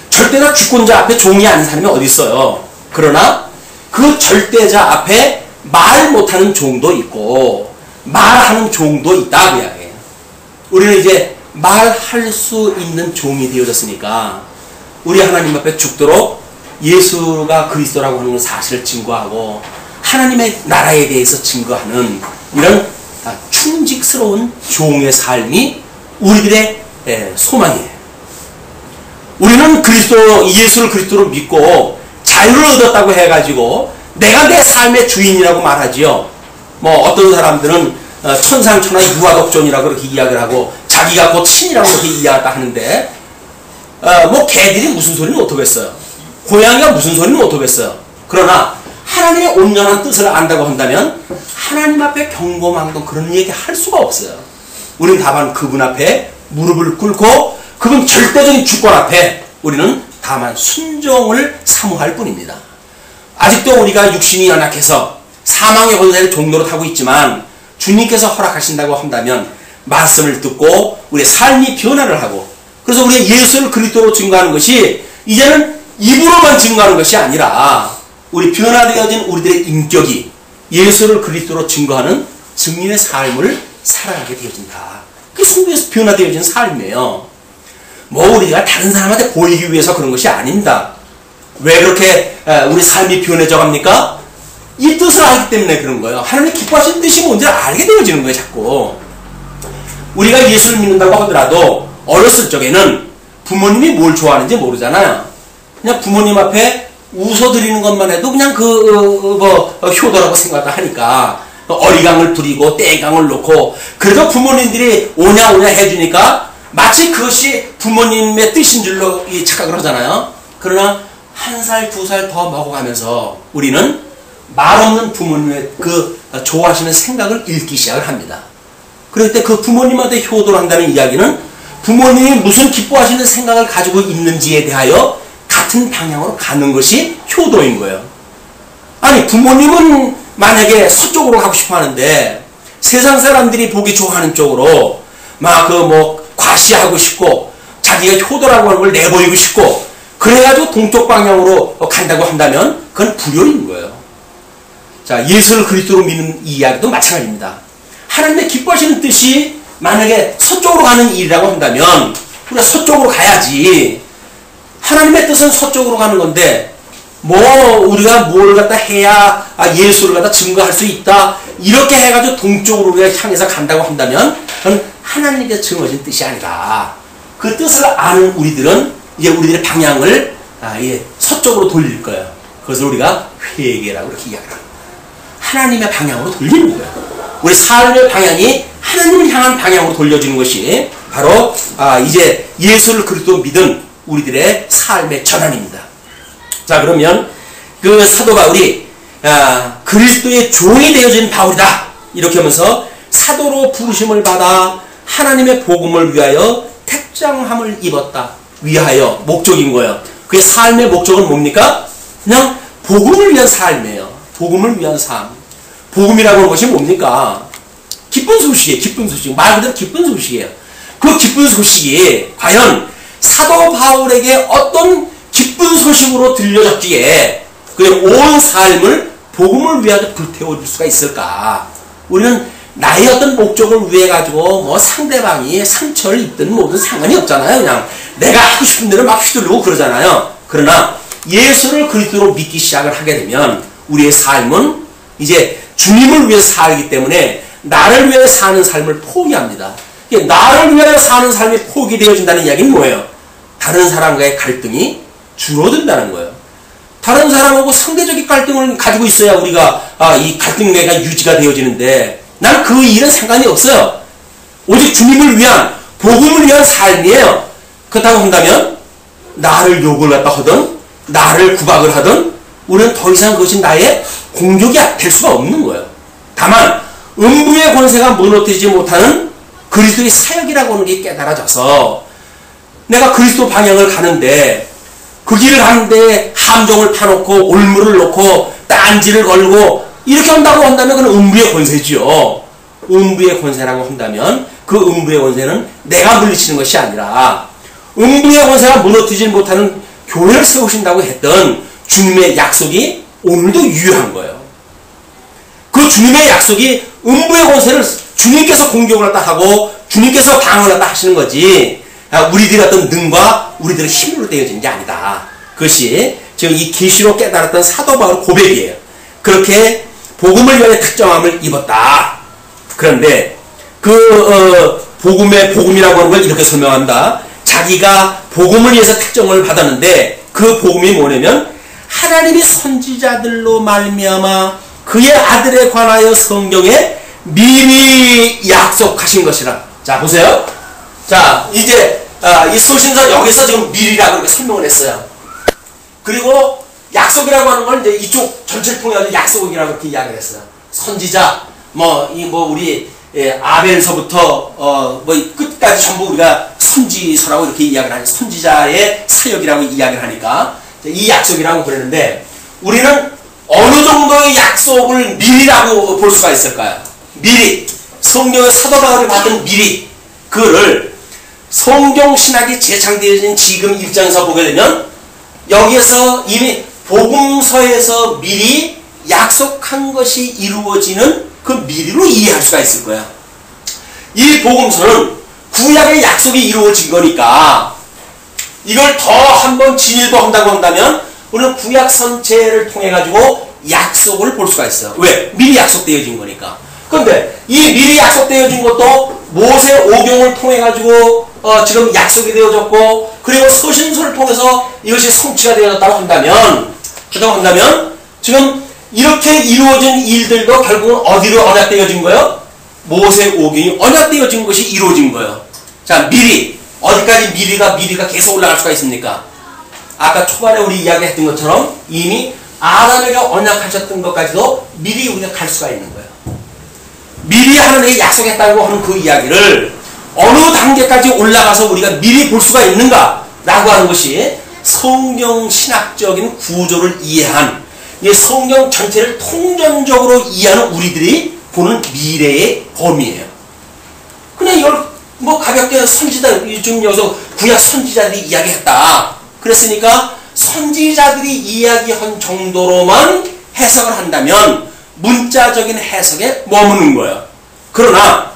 절대다 주권자 앞에 종이 아닌 사람이 어디 있어요. 그러나 그 절대자 앞에 말 못하는 종도 있고 말하는 종도 있다 그 이야기예요. 우리는 이제 말할 수 있는 종이 되어졌으니까 우리 하나님 앞에 죽도록 예수가 그리스도라고 하는 사실을 증거하고 하나님의 나라에 대해서 증거하는 이런 충직스러운 종의 삶이 우리들의 소망이에요. 우리는 예수를 그리스도로 믿고 자유를 얻었다고 해가지고 내가 내 삶의 주인이라고 말하지요. 뭐 어떤 사람들은 천상천하 유아독존이라고 그렇게 이야기를 하고 자기가 곧 신이라고 그렇게 이야기를 하는데 뭐 개들이 무슨 소리는 못하겠어요. 고양이가 무슨 소리는 못하겠어요. 그러나 하나님의 온전한 뜻을 안다고 한다면 하나님 앞에 경고망동 그런 얘기 할 수가 없어요. 우리는 다만 그분 앞에 무릎을 꿇고 그분 절대적인 주권 앞에 우리는 다만 순종을 사모할 뿐입니다. 아직도 우리가 육신이 연약해서 사망의 권세를 종로로 타고 있지만 주님께서 허락하신다고 한다면 말씀을 듣고 우리의 삶이 변화를 하고 그래서 우리가 예수를 그리스도로 증거하는 것이 이제는 입으로만 증거하는 것이 아니라 우리 변화되어진 우리들의 인격이 예수를 그리스도로 증거하는 증인의 삶을 살아가게 되어진다. 그게 성도에서 변화되어진 삶이에요. 뭐 우리가 다른 사람한테 보이기 위해서 그런 것이 아닙니다. 왜 그렇게 우리 삶이 변해져 갑니까? 이 뜻을 알기 때문에 그런 거예요. 하나님의 기뻐하시는 뜻이 뭔지를 알게 되어지는 거예요. 자꾸 우리가 예수를 믿는다고 하더라도 어렸을 적에는 부모님이 뭘 좋아하는지 모르잖아요. 그냥 부모님 앞에 웃어드리는 것만 해도 그냥 효도라고 생각을 하니까 어리광을 부리고 땡깡을 놓고 그래도 부모님들이 오냐 해주니까 마치 그것이 부모님의 뜻인 줄로 착각을 하잖아요. 그러나 1살, 2살 더 먹어가면서 우리는 말없는 부모님의 그 좋아하시는 생각을 읽기 시작을 합니다. 그럴 때 그 부모님한테 효도를 한다는 이야기는 부모님이 무슨 기뻐하시는 생각을 가지고 있는지에 대하여 같은 방향으로 가는 것이 효도인 거예요. 아니 부모님은 만약에 서쪽으로 가고 싶어 하는데 세상 사람들이 보기 좋아하는 쪽으로 막 과시하고 싶고 자기가 효도라고 하는 걸 내보이고 싶고 그래가지고 동쪽 방향으로 간다고 한다면 그건 불효인 거예요. 자, 예수를 그리스도로 믿는 이 이야기도 마찬가지입니다. 하나님의 기뻐하시는 뜻이 만약에 서쪽으로 가는 일이라고 한다면 우리가 서쪽으로 가야지. 하나님의 뜻은 서쪽으로 가는 건데 우리가 뭘 갖다 해야 예수를 갖다 증거할 수 있다 이렇게 해가지고 동쪽으로 우리가 향해서 간다고 한다면 그건 하나님께서 정해진 뜻이 아니라 그 뜻을 아는 우리들은 이제 우리들의 방향을 서쪽으로 돌릴 거예요. 그것을 우리가 회개라고 이렇게 이야기를 합니다. 하나님의 방향으로 돌리는 거예요. 우리 삶의 방향이 하나님을 향한 방향으로 돌려주는 것이 바로 이제 예수를 그리스도 믿은 우리들의 삶의 전환입니다. 자, 그러면 그 사도 바울이 그리스도의 종이 되어진 바울이다 이렇게 하면서 사도로 부르심을 받아 하나님의 복음을 위하여 택정함을 입었다. 위하여 목적인 거예요. 그의 삶의 목적은 뭡니까? 그냥 복음을 위한 삶이에요. 복음을 위한 삶. 복음이라고 하는 것이 뭡니까? 기쁜 소식이에요. 기쁜 소식. 말 그대로 기쁜 소식이에요. 그 기쁜 소식이 과연 사도 바울에게 어떤 기쁜 소식으로 들려졌기에 그의 온 삶을 복음을 위하여 불태워줄 수가 있을까? 우리는 나의 어떤 목적을 위해 가지고 상대방이 상처를 입든 뭐든 상관이 없잖아요. 그냥 내가 하고 싶은 대로 막 휘두르고 그러잖아요. 그러나 예수를 그리스도로 믿기 시작을 하게 되면 우리의 삶은 이제 주님을 위해서 살기 때문에 나를 위해 사는 삶을 포기합니다. 나를 위해 사는 삶이 포기되어진다는 이야기는 뭐예요? 다른 사람과의 갈등이 줄어든다는 거예요. 다른 사람하고 상대적인 갈등을 가지고 있어야 우리가 이 갈등계가 유지가 되어지는데 난 그 일은 상관이 없어요. 오직 주님을 위한 복음을 위한 삶이에요. 그렇다고 한다면 나를 욕을 갖다 하든 나를 구박을 하든 우리는 더 이상 그것이 나의 공격이 될 수가 없는 거예요. 다만 음부의 권세가 무너뜨리지 못하는 그리스도의 사역이라고 하는 게 깨달아져서 내가 그리스도 방향을 가는데 그 길을 가는데 함정을 파놓고 올무를 놓고 딴지를 걸고 이렇게 한다고 한다면 그건 음부의 권세지요. 음부의 권세라고 한다면 그 음부의 권세는 내가 물리치는 것이 아니라 음부의 권세가 무너뜨리지 못하는 교회를 세우신다고 했던 주님의 약속이 오늘도 유효한 거예요. 그 주님의 약속이 음부의 권세를 주님께서 공격을 갖다 하고 주님께서 방어를 갖다 하시는 거지 우리들의 어떤 능과 우리들의 힘으로 되어진 게 아니다. 그것이 지금 이 계시로 깨달았던 사도 바울의 고백이에요. 그렇게 복음을 위해 특정함을 입었다. 그런데 복음의 복음이라고 하는 걸 이렇게 설명한다. 자기가 복음을 위해서 특정을 받았는데 그 복음이 뭐냐면 하나님이 선지자들로 말미암아 그의 아들에 관하여 성경에 미리 약속하신 것이라. 자, 보세요. 자, 이제 이 서신서 여기서 지금 미리라고 이렇게 설명을 했어요. 그리고 약속이라고 하는 걸 이제 이쪽 전체를 통해 가지고 약속이라고 이렇게 이야기를 했어요. 선지자, 우리 아벨서부터 끝까지 전부 우리가 선지서라고 이렇게 이야기를 하니까 선지자의 사역이라고 이야기를 하니까 이 약속이라고 그러는데 우리는 어느 정도의 약속을 미리라고 볼 수가 있을까요? 미리 성경의 사도 바울이 받은 미리 그를 성경 신학이 재창되어진 지금 입장에서 보게 되면 여기에서 이미 복음서에서 미리 약속한 것이 이루어지는 그 미리로 이해할 수가 있을 거야. 이 복음서는 구약의 약속이 이루어진 거니까 이걸 더 한번 진일보한다고 한다면 우리는 구약 선체를 통해 가지고 약속을 볼 수가 있어요. 왜? 미리 약속되어진 거니까. 그런데 이 미리 약속되어진 것도 모세 오경을 통해 가지고 지금 약속이 되어졌고 그리고 서신서를 통해서 이것이 성취가 되어졌다고 한다면 그렇다고 한다면 지금 이렇게 이루어진 일들도 결국은 어디로 언약되어진 거예요? 모세 오경이 언약되어진 것이 이루어진 거예요. 자, 미리 어디까지 미리가 계속 올라갈 수가 있습니까? 아까 초반에 우리 이야기했던 것처럼 이미 아담에게 언약하셨던 것까지도 미리 우리가 갈 수가 있는 거예요. 미리 하나님에게 약속했다고 하는 그 이야기를 어느 단계까지 올라가서 우리가 미리 볼 수가 있는가 라고 하는 것이 성경 신학적인 구조를 이해한, 이 성경 전체를 통전적으로 이해하는 우리들이 보는 미래의 범위예요. 그냥 이걸 뭐 가볍게 선지자, 요즘 여기서 구약 선지자들이 이야기했다 그랬으니까 선지자들이 이야기한 정도로만 해석을 한다면 문자적인 해석에 머무는 거예요. 그러나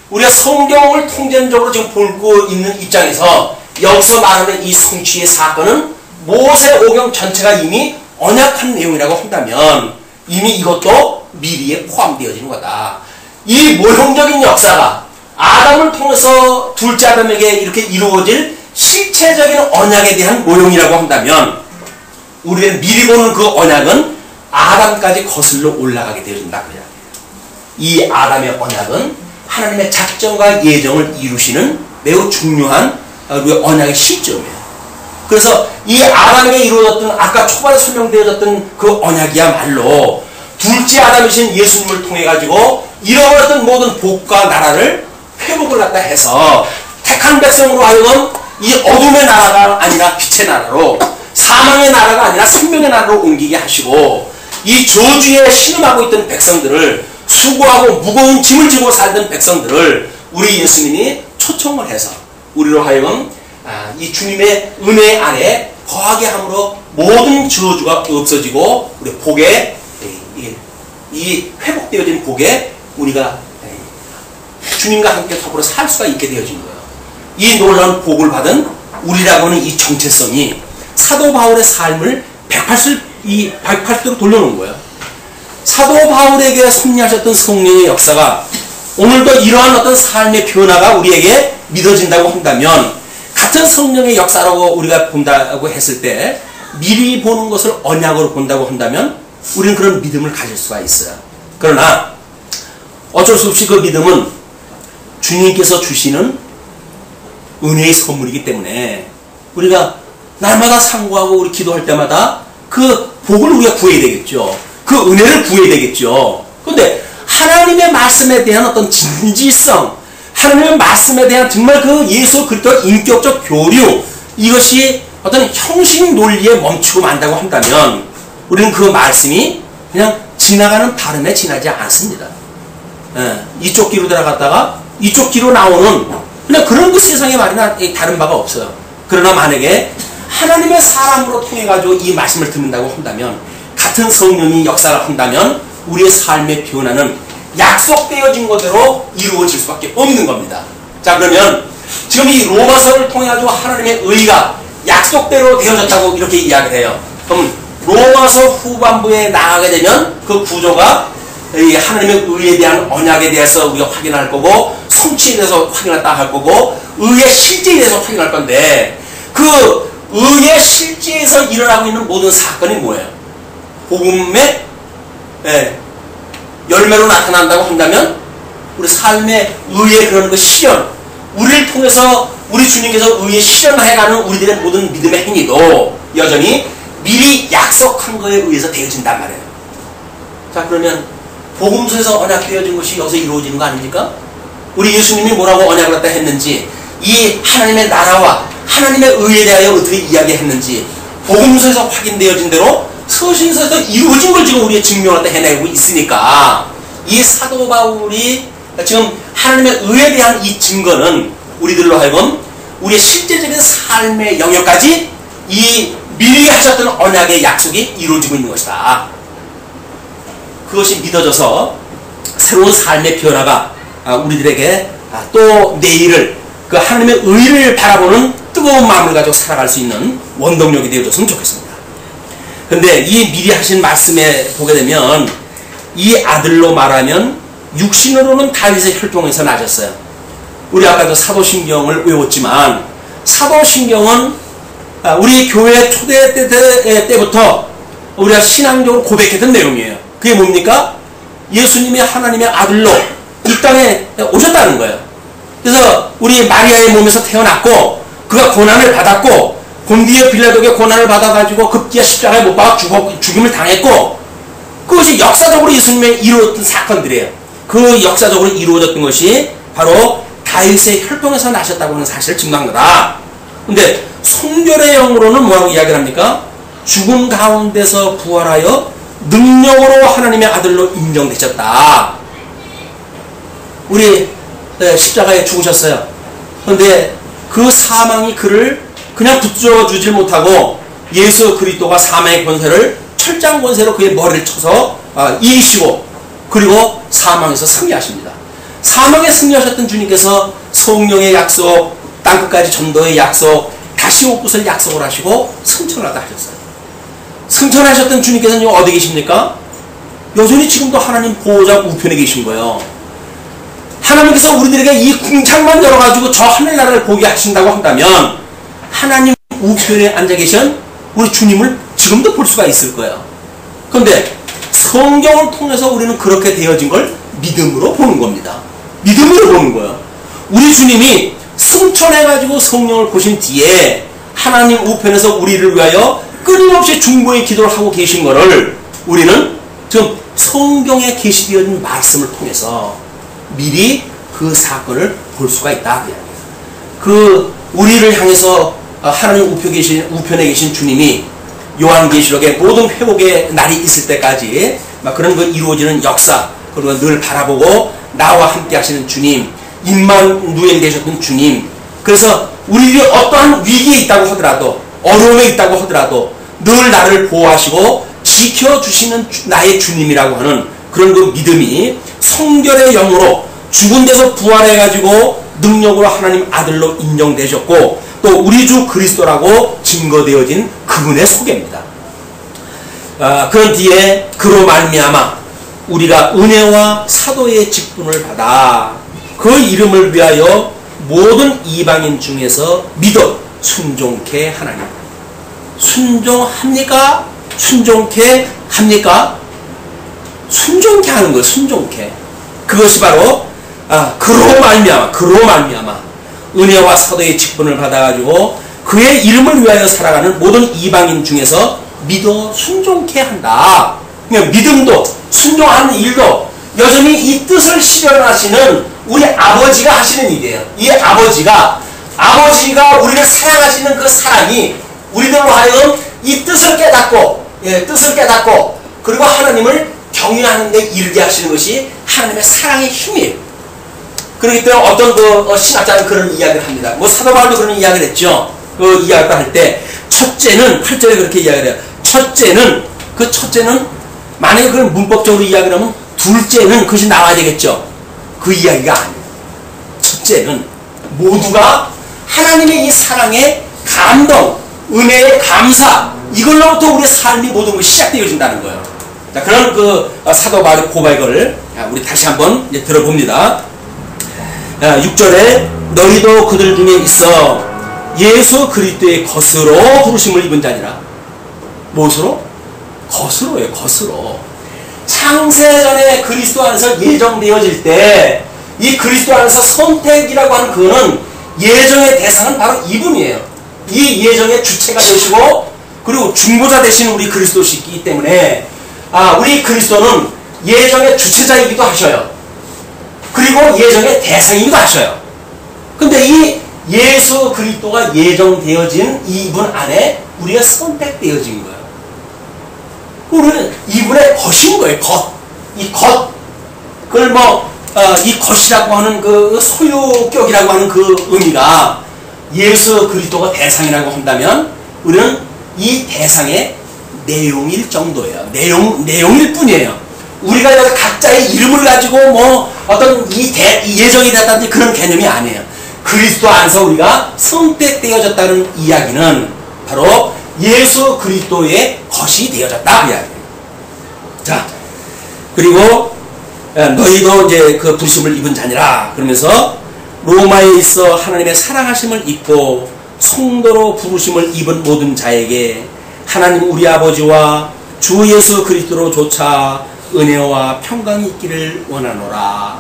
우리가 성경을 통전적으로 지금 보고 있는 입장에서 여기서 말하는 이 성취의 사건은 모세오경 전체가 이미 언약한 내용이라고 한다면 이미 이것도 미리에 포함되어지는 거다. 이 모형적인 역사가 아담을 통해서 둘째 아담에게 이렇게 이루어질 실체적인 언약에 대한 모형이라고 한다면 우리는 미리 보는 그 언약은 아담까지 거슬러 올라가게 되어진다. 이 아담의 언약은 하나님의 작정과 예정을 이루시는 매우 중요한 우리의 언약의 시점이에요. 그래서 이 아담에게 이루어졌던 아까 초반에 설명되어졌던 그 언약이야말로 둘째 아담이신 예수님을 통해 가지고 잃어버렸던 모든 복과 나라를 회복을 갖다 해서 택한 백성으로 하여금 이 어둠의 나라가 아니라 빛의 나라로, 사망의 나라가 아니라 생명의 나라로 옮기게 하시고, 이 저주에 신음하고 있던 백성들을, 수고하고 무거운 짐을 지고 살던 백성들을 우리 예수님이 초청을 해서 우리로 하여금 이 주님의 은혜 안에 거하게 함으로 모든 저주가 없어지고 우리 복에, 이 회복되어진 복에 우리가 주님과 함께 더불어 살 수가 있게 되어진 거예요. 이 놀라운 복을 받은 우리라고 하는 이 정체성이 사도 바울의 삶을 180도로 돌려놓은 거예요. 사도 바울에게 섭리하셨던 성령의 역사가 오늘도 이러한 어떤 삶의 변화가 우리에게 믿어진다고 한다면, 같은 성령의 역사라고 우리가 본다고 했을 때 미리 보는 것을 언약으로 본다고 한다면 우리는 그런 믿음을 가질 수가 있어요. 그러나 어쩔 수 없이 그 믿음은 주님께서 주시는 은혜의 선물이기 때문에 우리가 날마다 상고하고 우리 기도할 때마다 그 복을 우리가 구해야 되겠죠. 그 은혜를 구해야 되겠죠. 그런데 하나님의 말씀에 대한 어떤 진지성, 하나님의 말씀에 대한 정말 그 예수 그리스도의 인격적 교류, 이것이 어떤 형식 논리에 멈추고 만다고 한다면 우리는 그 말씀이 그냥 지나가는 발음에 지나지 않습니다. 이쪽 귀로 들어갔다가 이쪽 귀로 나오는 그냥 그런 그 세상에 말이나 다른 바가 없어요. 그러나 만약에 하나님의 사람으로 통해 가지고 이 말씀을 듣는다고 한다면, 같은 성령이 역사를 한다면 우리의 삶의 변화는 약속되어진 것대로 이루어질 수밖에 없는 겁니다. 자, 그러면 지금 이 로마서를 통해 가지고 하나님의 의가 약속대로 되어졌다고 이렇게 이야기를 해요. 그럼 로마서 후반부에 나가게 되면 그 구조가 하나님의 의에 대한 언약에 대해서 우리가 확인할 거고, 성취에 대해서 확인할 거고, 의의 실제에 대해서 확인할 건데, 그 의의 실제에서 일어나고 있는 모든 사건이 뭐예요? 복음의 열매로 나타난다고 한다면 우리 삶의 의의 그런 그 실현, 우리를 통해서 우리 주님께서 의의 실현해가는 우리들의 모든 믿음의 행위도 여전히 미리 약속한 거에 의해서 되어진단 말이에요. 자, 그러면 복음서에서 언약되어진 것이 여기서 이루어지는 거 아닙니까? 우리 예수님이 뭐라고 언약을 갖다 했는지, 이 하나님의 나라와 하나님의 의에 대하여 어떻게 이야기했는지 복음서에서 확인되어진 대로 서신서에서 이루어진 걸 지금 우리의 증명을 갖다 해내고 있으니까, 이 사도 바울이 지금 하나님의 의에 대한 이 증거는 우리들로 하여금 우리의 실제적인 삶의 영역까지 이 미리 하셨던 언약의 약속이 이루어지고 있는 것이다. 그것이 믿어져서 새로운 삶의 변화가 우리들에게 또 내일을, 그 하나님의 의를 바라보는 뜨거운 마음을 가지고 살아갈 수 있는 원동력이 되어줬으면 좋겠습니다. 근데 이 미리 하신 말씀에 보게 되면 이 아들로 말하면 육신으로는 다윗의 혈통에서 나셨어요. 우리 아까도 사도신경을 외웠지만 사도신경은 우리 교회 초대 때부터 우리가 신앙적으로 고백했던 내용이에요. 그게 뭡니까? 예수님이 하나님의 아들로 이 땅에 오셨다는 거예요. 그래서 우리 마리아의 몸에서 태어났고 그가 고난을 받았고 본디오 빌라도에게 고난을 받아가지고 급기야 십자가에 못 박아 죽임을 당했고 그것이 역사적으로 예수님의 이루어졌던 사건들이에요. 그 역사적으로 이루어졌던 것이 바로 다윗의 혈통에서 나셨다고 하는 사실을 증거한 거다. 근데 성결의 영으로는 뭐라고 이야기를 합니까? 죽음 가운데서 부활하여 능력으로 하나님의 아들로 인정되셨다. 우리 십자가에 죽으셨어요. 그런데 그 사망이 그를 그냥 붙여주질 못하고 예수 그리스도가 사망의 권세를 철장 권세로 그의 머리를 쳐서 이기시고 그리고 사망에서 승리하십니다. 사망에 승리하셨던 주님께서 성령의 약속, 땅끝까지 전도의 약속, 다시 올 것을 약속을 하시고 승천하다 하셨어요. 승천하셨던 주님께서는 어디 계십니까? 여전히 지금도 하나님 보호자 우편에 계신 거예요. 하나님께서 우리들에게 이 궁창만 열어가지고 저 하늘나라를 보게 하신다고 한다면 하나님 우편에 앉아 계신 우리 주님을 지금도 볼 수가 있을 거예요. 그런데 성경을 통해서 우리는 그렇게 되어진 걸 믿음으로 보는 겁니다. 믿음으로 보는 거예요. 우리 주님이 승천해가지고 성령을 보신 뒤에 하나님 우편에서 우리를 위하여 끊임없이 중보의 기도를 하고 계신 거를 우리는 지금 성경에 계시되어진 말씀을 통해서 미리 그 사건을 볼 수가 있다. 그 우리를 향해서 하나님 우편에 계신 주님이 요한계시록의 모든 회복의 날이 있을 때까지 막 그런 거 이루어지는 역사, 그리고 늘 바라보고 나와 함께 하시는 주님, 임마누엘 되셨던 주님. 그래서 우리들이 어떠한 위기에 있다고 하더라도, 어려움에 있다고 하더라도 늘 나를 보호하시고 지켜주시는 나의 주님이라고 하는 그런 그 믿음이 성결의 영으로 죽은 데서 부활해가지고 능력으로 하나님 아들로 인정되셨고 또 우리 주 그리스도라고 증거되어진 그분의 소개입니다. 그런 뒤에 그로 말미암아 우리가 은혜와 사도의 직분을 받아 그 이름을 위하여 모든 이방인 중에서 믿어 순종케 하나님. 순종합니까? 순종케 합니까? 순종케 하는 거예요. 순종케. 그것이 바로 그로 말미암아 은혜와 사도의 직분을 받아가지고 그의 이름을 위하여 살아가는 모든 이방인 중에서 믿어 순종케 한다. 그러니까 믿음도 순종하는 일도 여전히 이 뜻을 실현하시는 우리 아버지가 하시는 일이에요. 이 아버지가 우리를 사랑하시는 그 사랑이 우리들로 하여금 이 뜻을 깨닫고 그리고 하나님을 경외하는 데 이르게 하시는 것이 하나님의 사랑의 힘이에요. 그렇기 때문에 어떤 신학자는 그런 이야기를 합니다. 사도 바울도 그런 이야기를 했죠. 그 이야기를 할 때 첫째는 8절에 그렇게 이야기를 해요. 첫째는 만약에 그걸 문법적으로 이야기를 하면 둘째는 그것이 나와야 되겠죠. 그 이야기가 아니에요. 첫째는 모두가 하나님의 이 사랑의 감동, 은혜의 감사, 이걸로부터 우리의 삶이 모든 것이 시작되어진다는 거예요. 자, 그런 그 사도 바울의 고백을 우리 다시 한번 이제 들어봅니다. 6절에 너희도 그들 중에 있어 예수 그리스도의 것으로 부르심을 입은 자니라. 무엇으로? 것으로예요. 것으로. 창세전에 그리스도 안에서 예정되어질 때 이 그리스도 안에서 선택이라고 하는 그거는 예정의 대상은 바로 이분이에요. 이 예정의 주체가 되시고 그리고 중보자 되신 우리 그리스도시기 때문에 우리 그리스도는 예정의 주체자이기도 하셔요. 그리고 예정의 대상이기도 하셔요. 근데 이 예수 그리스도가 예정되어진 이분 안에 우리가 선택되어진 거예요. 우리는 이분의 것인 거예요. 이 것. 그걸 이 것이라고 하는 그 소유격이라고 하는 그 의미가 예수 그리스도가 대상이라고 한다면 우리는 이 대상의 내용일 정도예요. 내용일 뿐이에요. 우리가 여기 각자의 이름을 가지고 어떤 예정이 됐다든지 그런 개념이 아니에요. 그리스도 안에서 우리가 선택되어졌다는 이야기는 바로 예수 그리스도의 것이 되어졌다 그 이야기예요. 자, 그리고 너희도 이제 그 부르심을 입은 자니라 그러면서 로마에 있어 하나님의 사랑하심을 입고 성도로 부르심을 입은 모든 자에게 하나님 우리 아버지와 주 예수 그리스도로조차 은혜와 평강이 있기를 원하노라.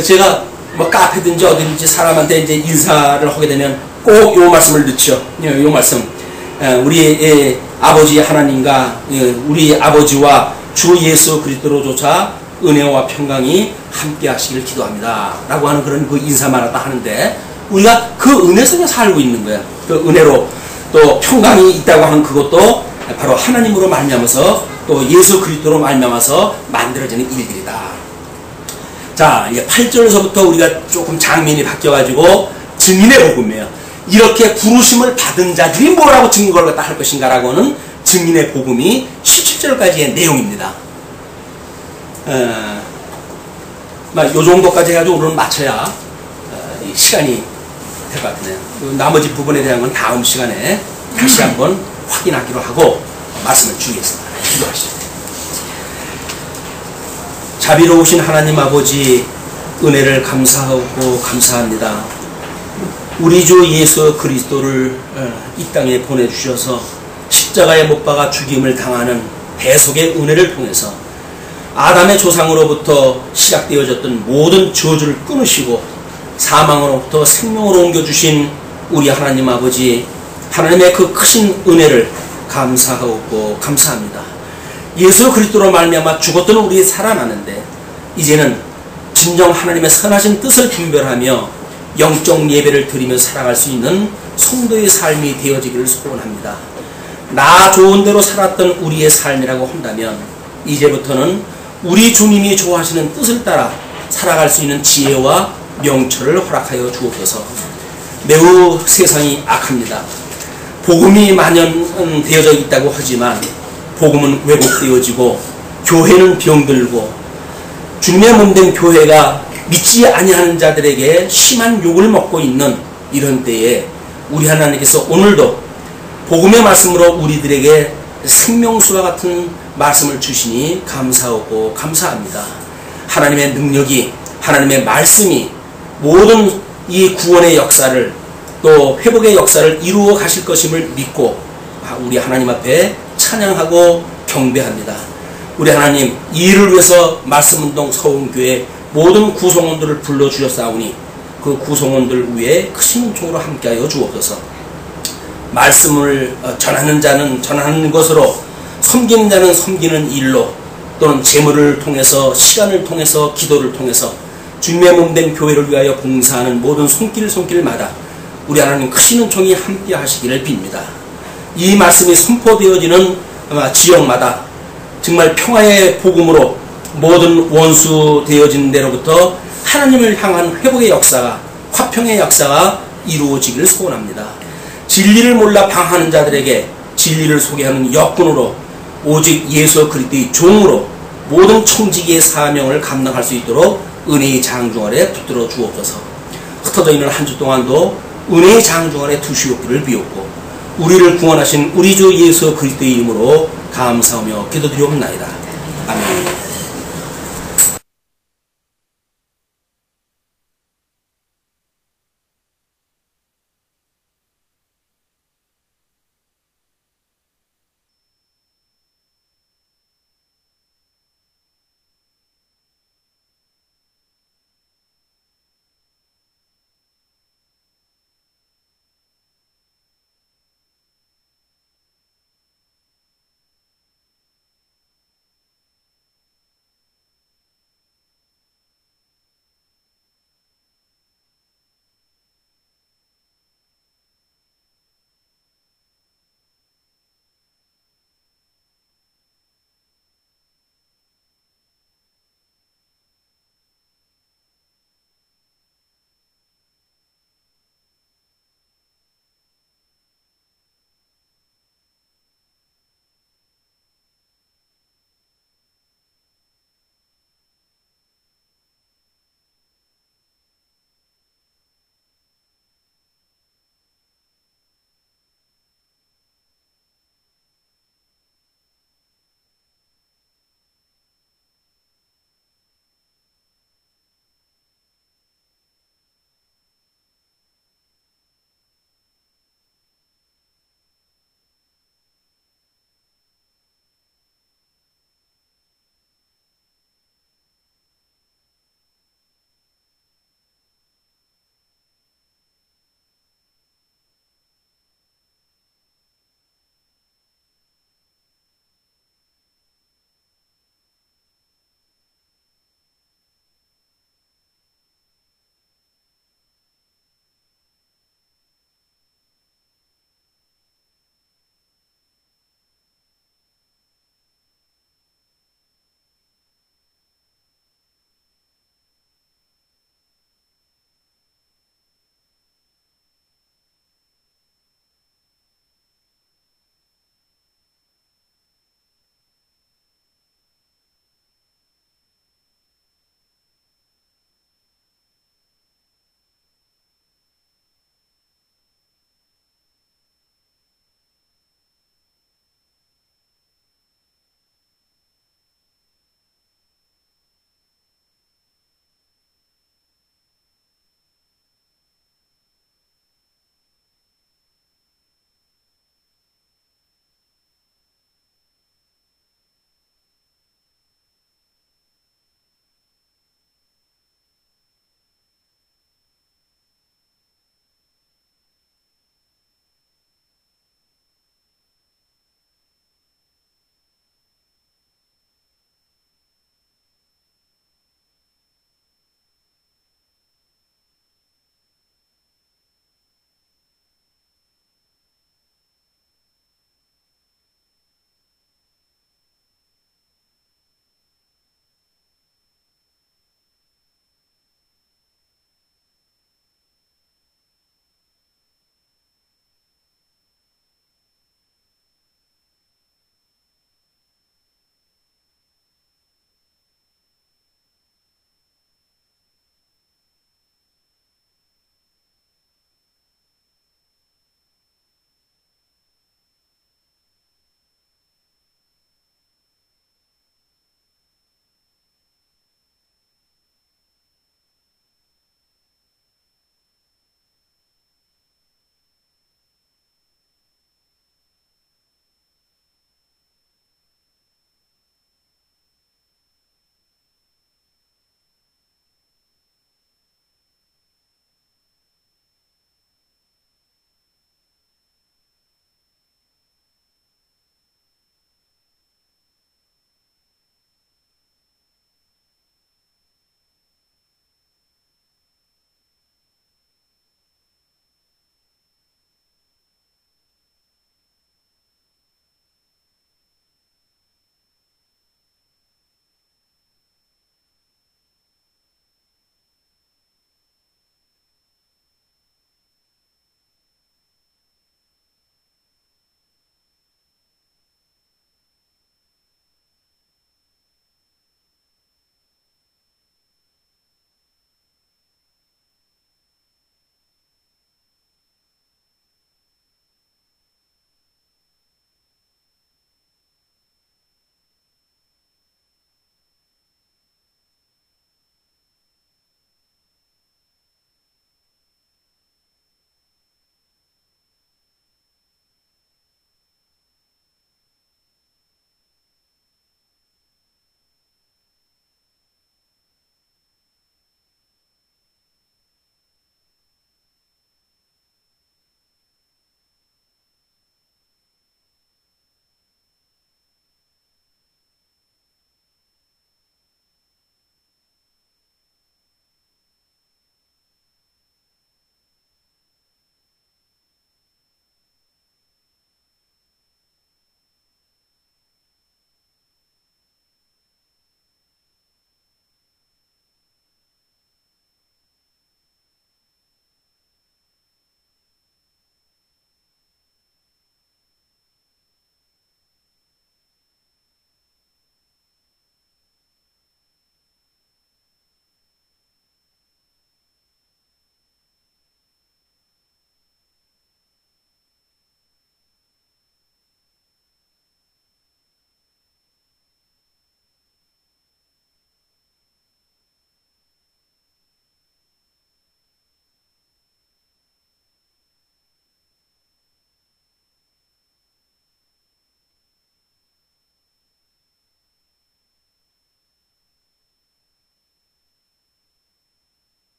제가 뭐 카페든지 어디든지 사람한테 이제 인사를 하게 되면 꼭 요 말씀을 넣죠. 요 말씀. 우리 아버지 하나님과 우리 아버지와 주 예수 그리스도로조차 은혜와 평강이 함께 하시길 기도합니다. 라고 하는 그런 그 인사만 하다 하는데, 우리가 그 은혜 속에 살고 있는 거야. 그 은혜로 또 평강이 있다고 하는 그것도 바로 하나님으로 말미암아서 또 예수 그리스도로 말미암아서 만들어지는 일들이다. 자, 이제 8절에서부터 우리가 조금 장면이 바뀌어가지고 증인의 복음이에요. 이렇게 부르심을 받은 자들이 뭐라고 증거를 갖다 할 것인가 라고는 증인의 복음이 17절까지의 내용입니다. 요 정도까지 해가지고 오늘 마쳐야 시간이 될 것 같네요. 나머지 부분에 대한 건 다음 시간에 다시 한번 확인하기로 하고 말씀을 주겠습니다. 기도하시죠. 자비로우신 하나님 아버지, 은혜를 감사하고 감사합니다. 우리 주 예수 그리스도를 이 땅에 보내주셔서 십자가에 못 박아 죽임을 당하는 대속의 은혜를 통해서 아담의 조상으로부터 시작되어졌던 모든 저주를 끊으시고 사망으로부터 생명으로 옮겨주신 우리 하나님 아버지, 하나님의 그 크신 은혜를 감사하고 감사합니다. 예수 그리스도로 말미암아 죽었던 우리 살아나는데 이제는 진정 하나님의 선하신 뜻을 분별하며 영적 예배를 드리며 살아갈 수 있는 성도의 삶이 되어지기를 소원합니다. 나 좋은 대로 살았던 우리의 삶이라고 한다면 이제부터는 우리 주님이 좋아하시는 뜻을 따라 살아갈 수 있는 지혜와 명철을 허락하여 주옵소서. 매우 세상이 악합니다. 복음이 만연되어져 있다고 하지만 복음은 왜곡되어지고 교회는 병들고 주님의 몸된 교회가 믿지 아니하는 자들에게 심한 욕을 먹고 있는 이런 때에 우리 하나님께서 오늘도 복음의 말씀으로 우리들에게 생명수와 같은 말씀을 주시니 감사하고 감사합니다. 하나님의 능력이, 하나님의 말씀이 모든 이 구원의 역사를 또 회복의 역사를 이루어 가실 것임을 믿고 우리 하나님 앞에 찬양하고 경배합니다. 우리 하나님, 이 일을 위해서 말씀운동 서운교회 모든 구성원들을 불러주셨사오니 그 구성원들 위에 크신 은총으로 함께하여 주옵소서. 말씀을 전하는 자는 전하는 것으로, 섬기는 자는 섬기는 일로, 또는 재물을 통해서, 시간을 통해서, 기도를 통해서 주님의 몸된 교회를 위하여 봉사하는 모든 손길마다 우리 하나님 크신 은총이 함께 하시기를 빕니다. 이 말씀이 선포되어지는 지역마다 정말 평화의 복음으로 모든 원수 되어진 데로부터 하나님을 향한 회복의 역사가, 화평의 역사가 이루어지기를 소원합니다. 진리를 몰라 방하는 자들에게 진리를 소개하는 역군으로, 오직 예수 그리스도의 종으로 모든 청지기의 사명을 감당할 수 있도록 은혜의 장중 아래 붙들어 주옵소서. 흩어져 있는 한 주 동안도 은혜의 장중 아래 두시옵기를 비옵고 우리를 구원하신 우리 주 예수 그리스도의 이름으로 감사하며 기도드리옵나이다. 아멘.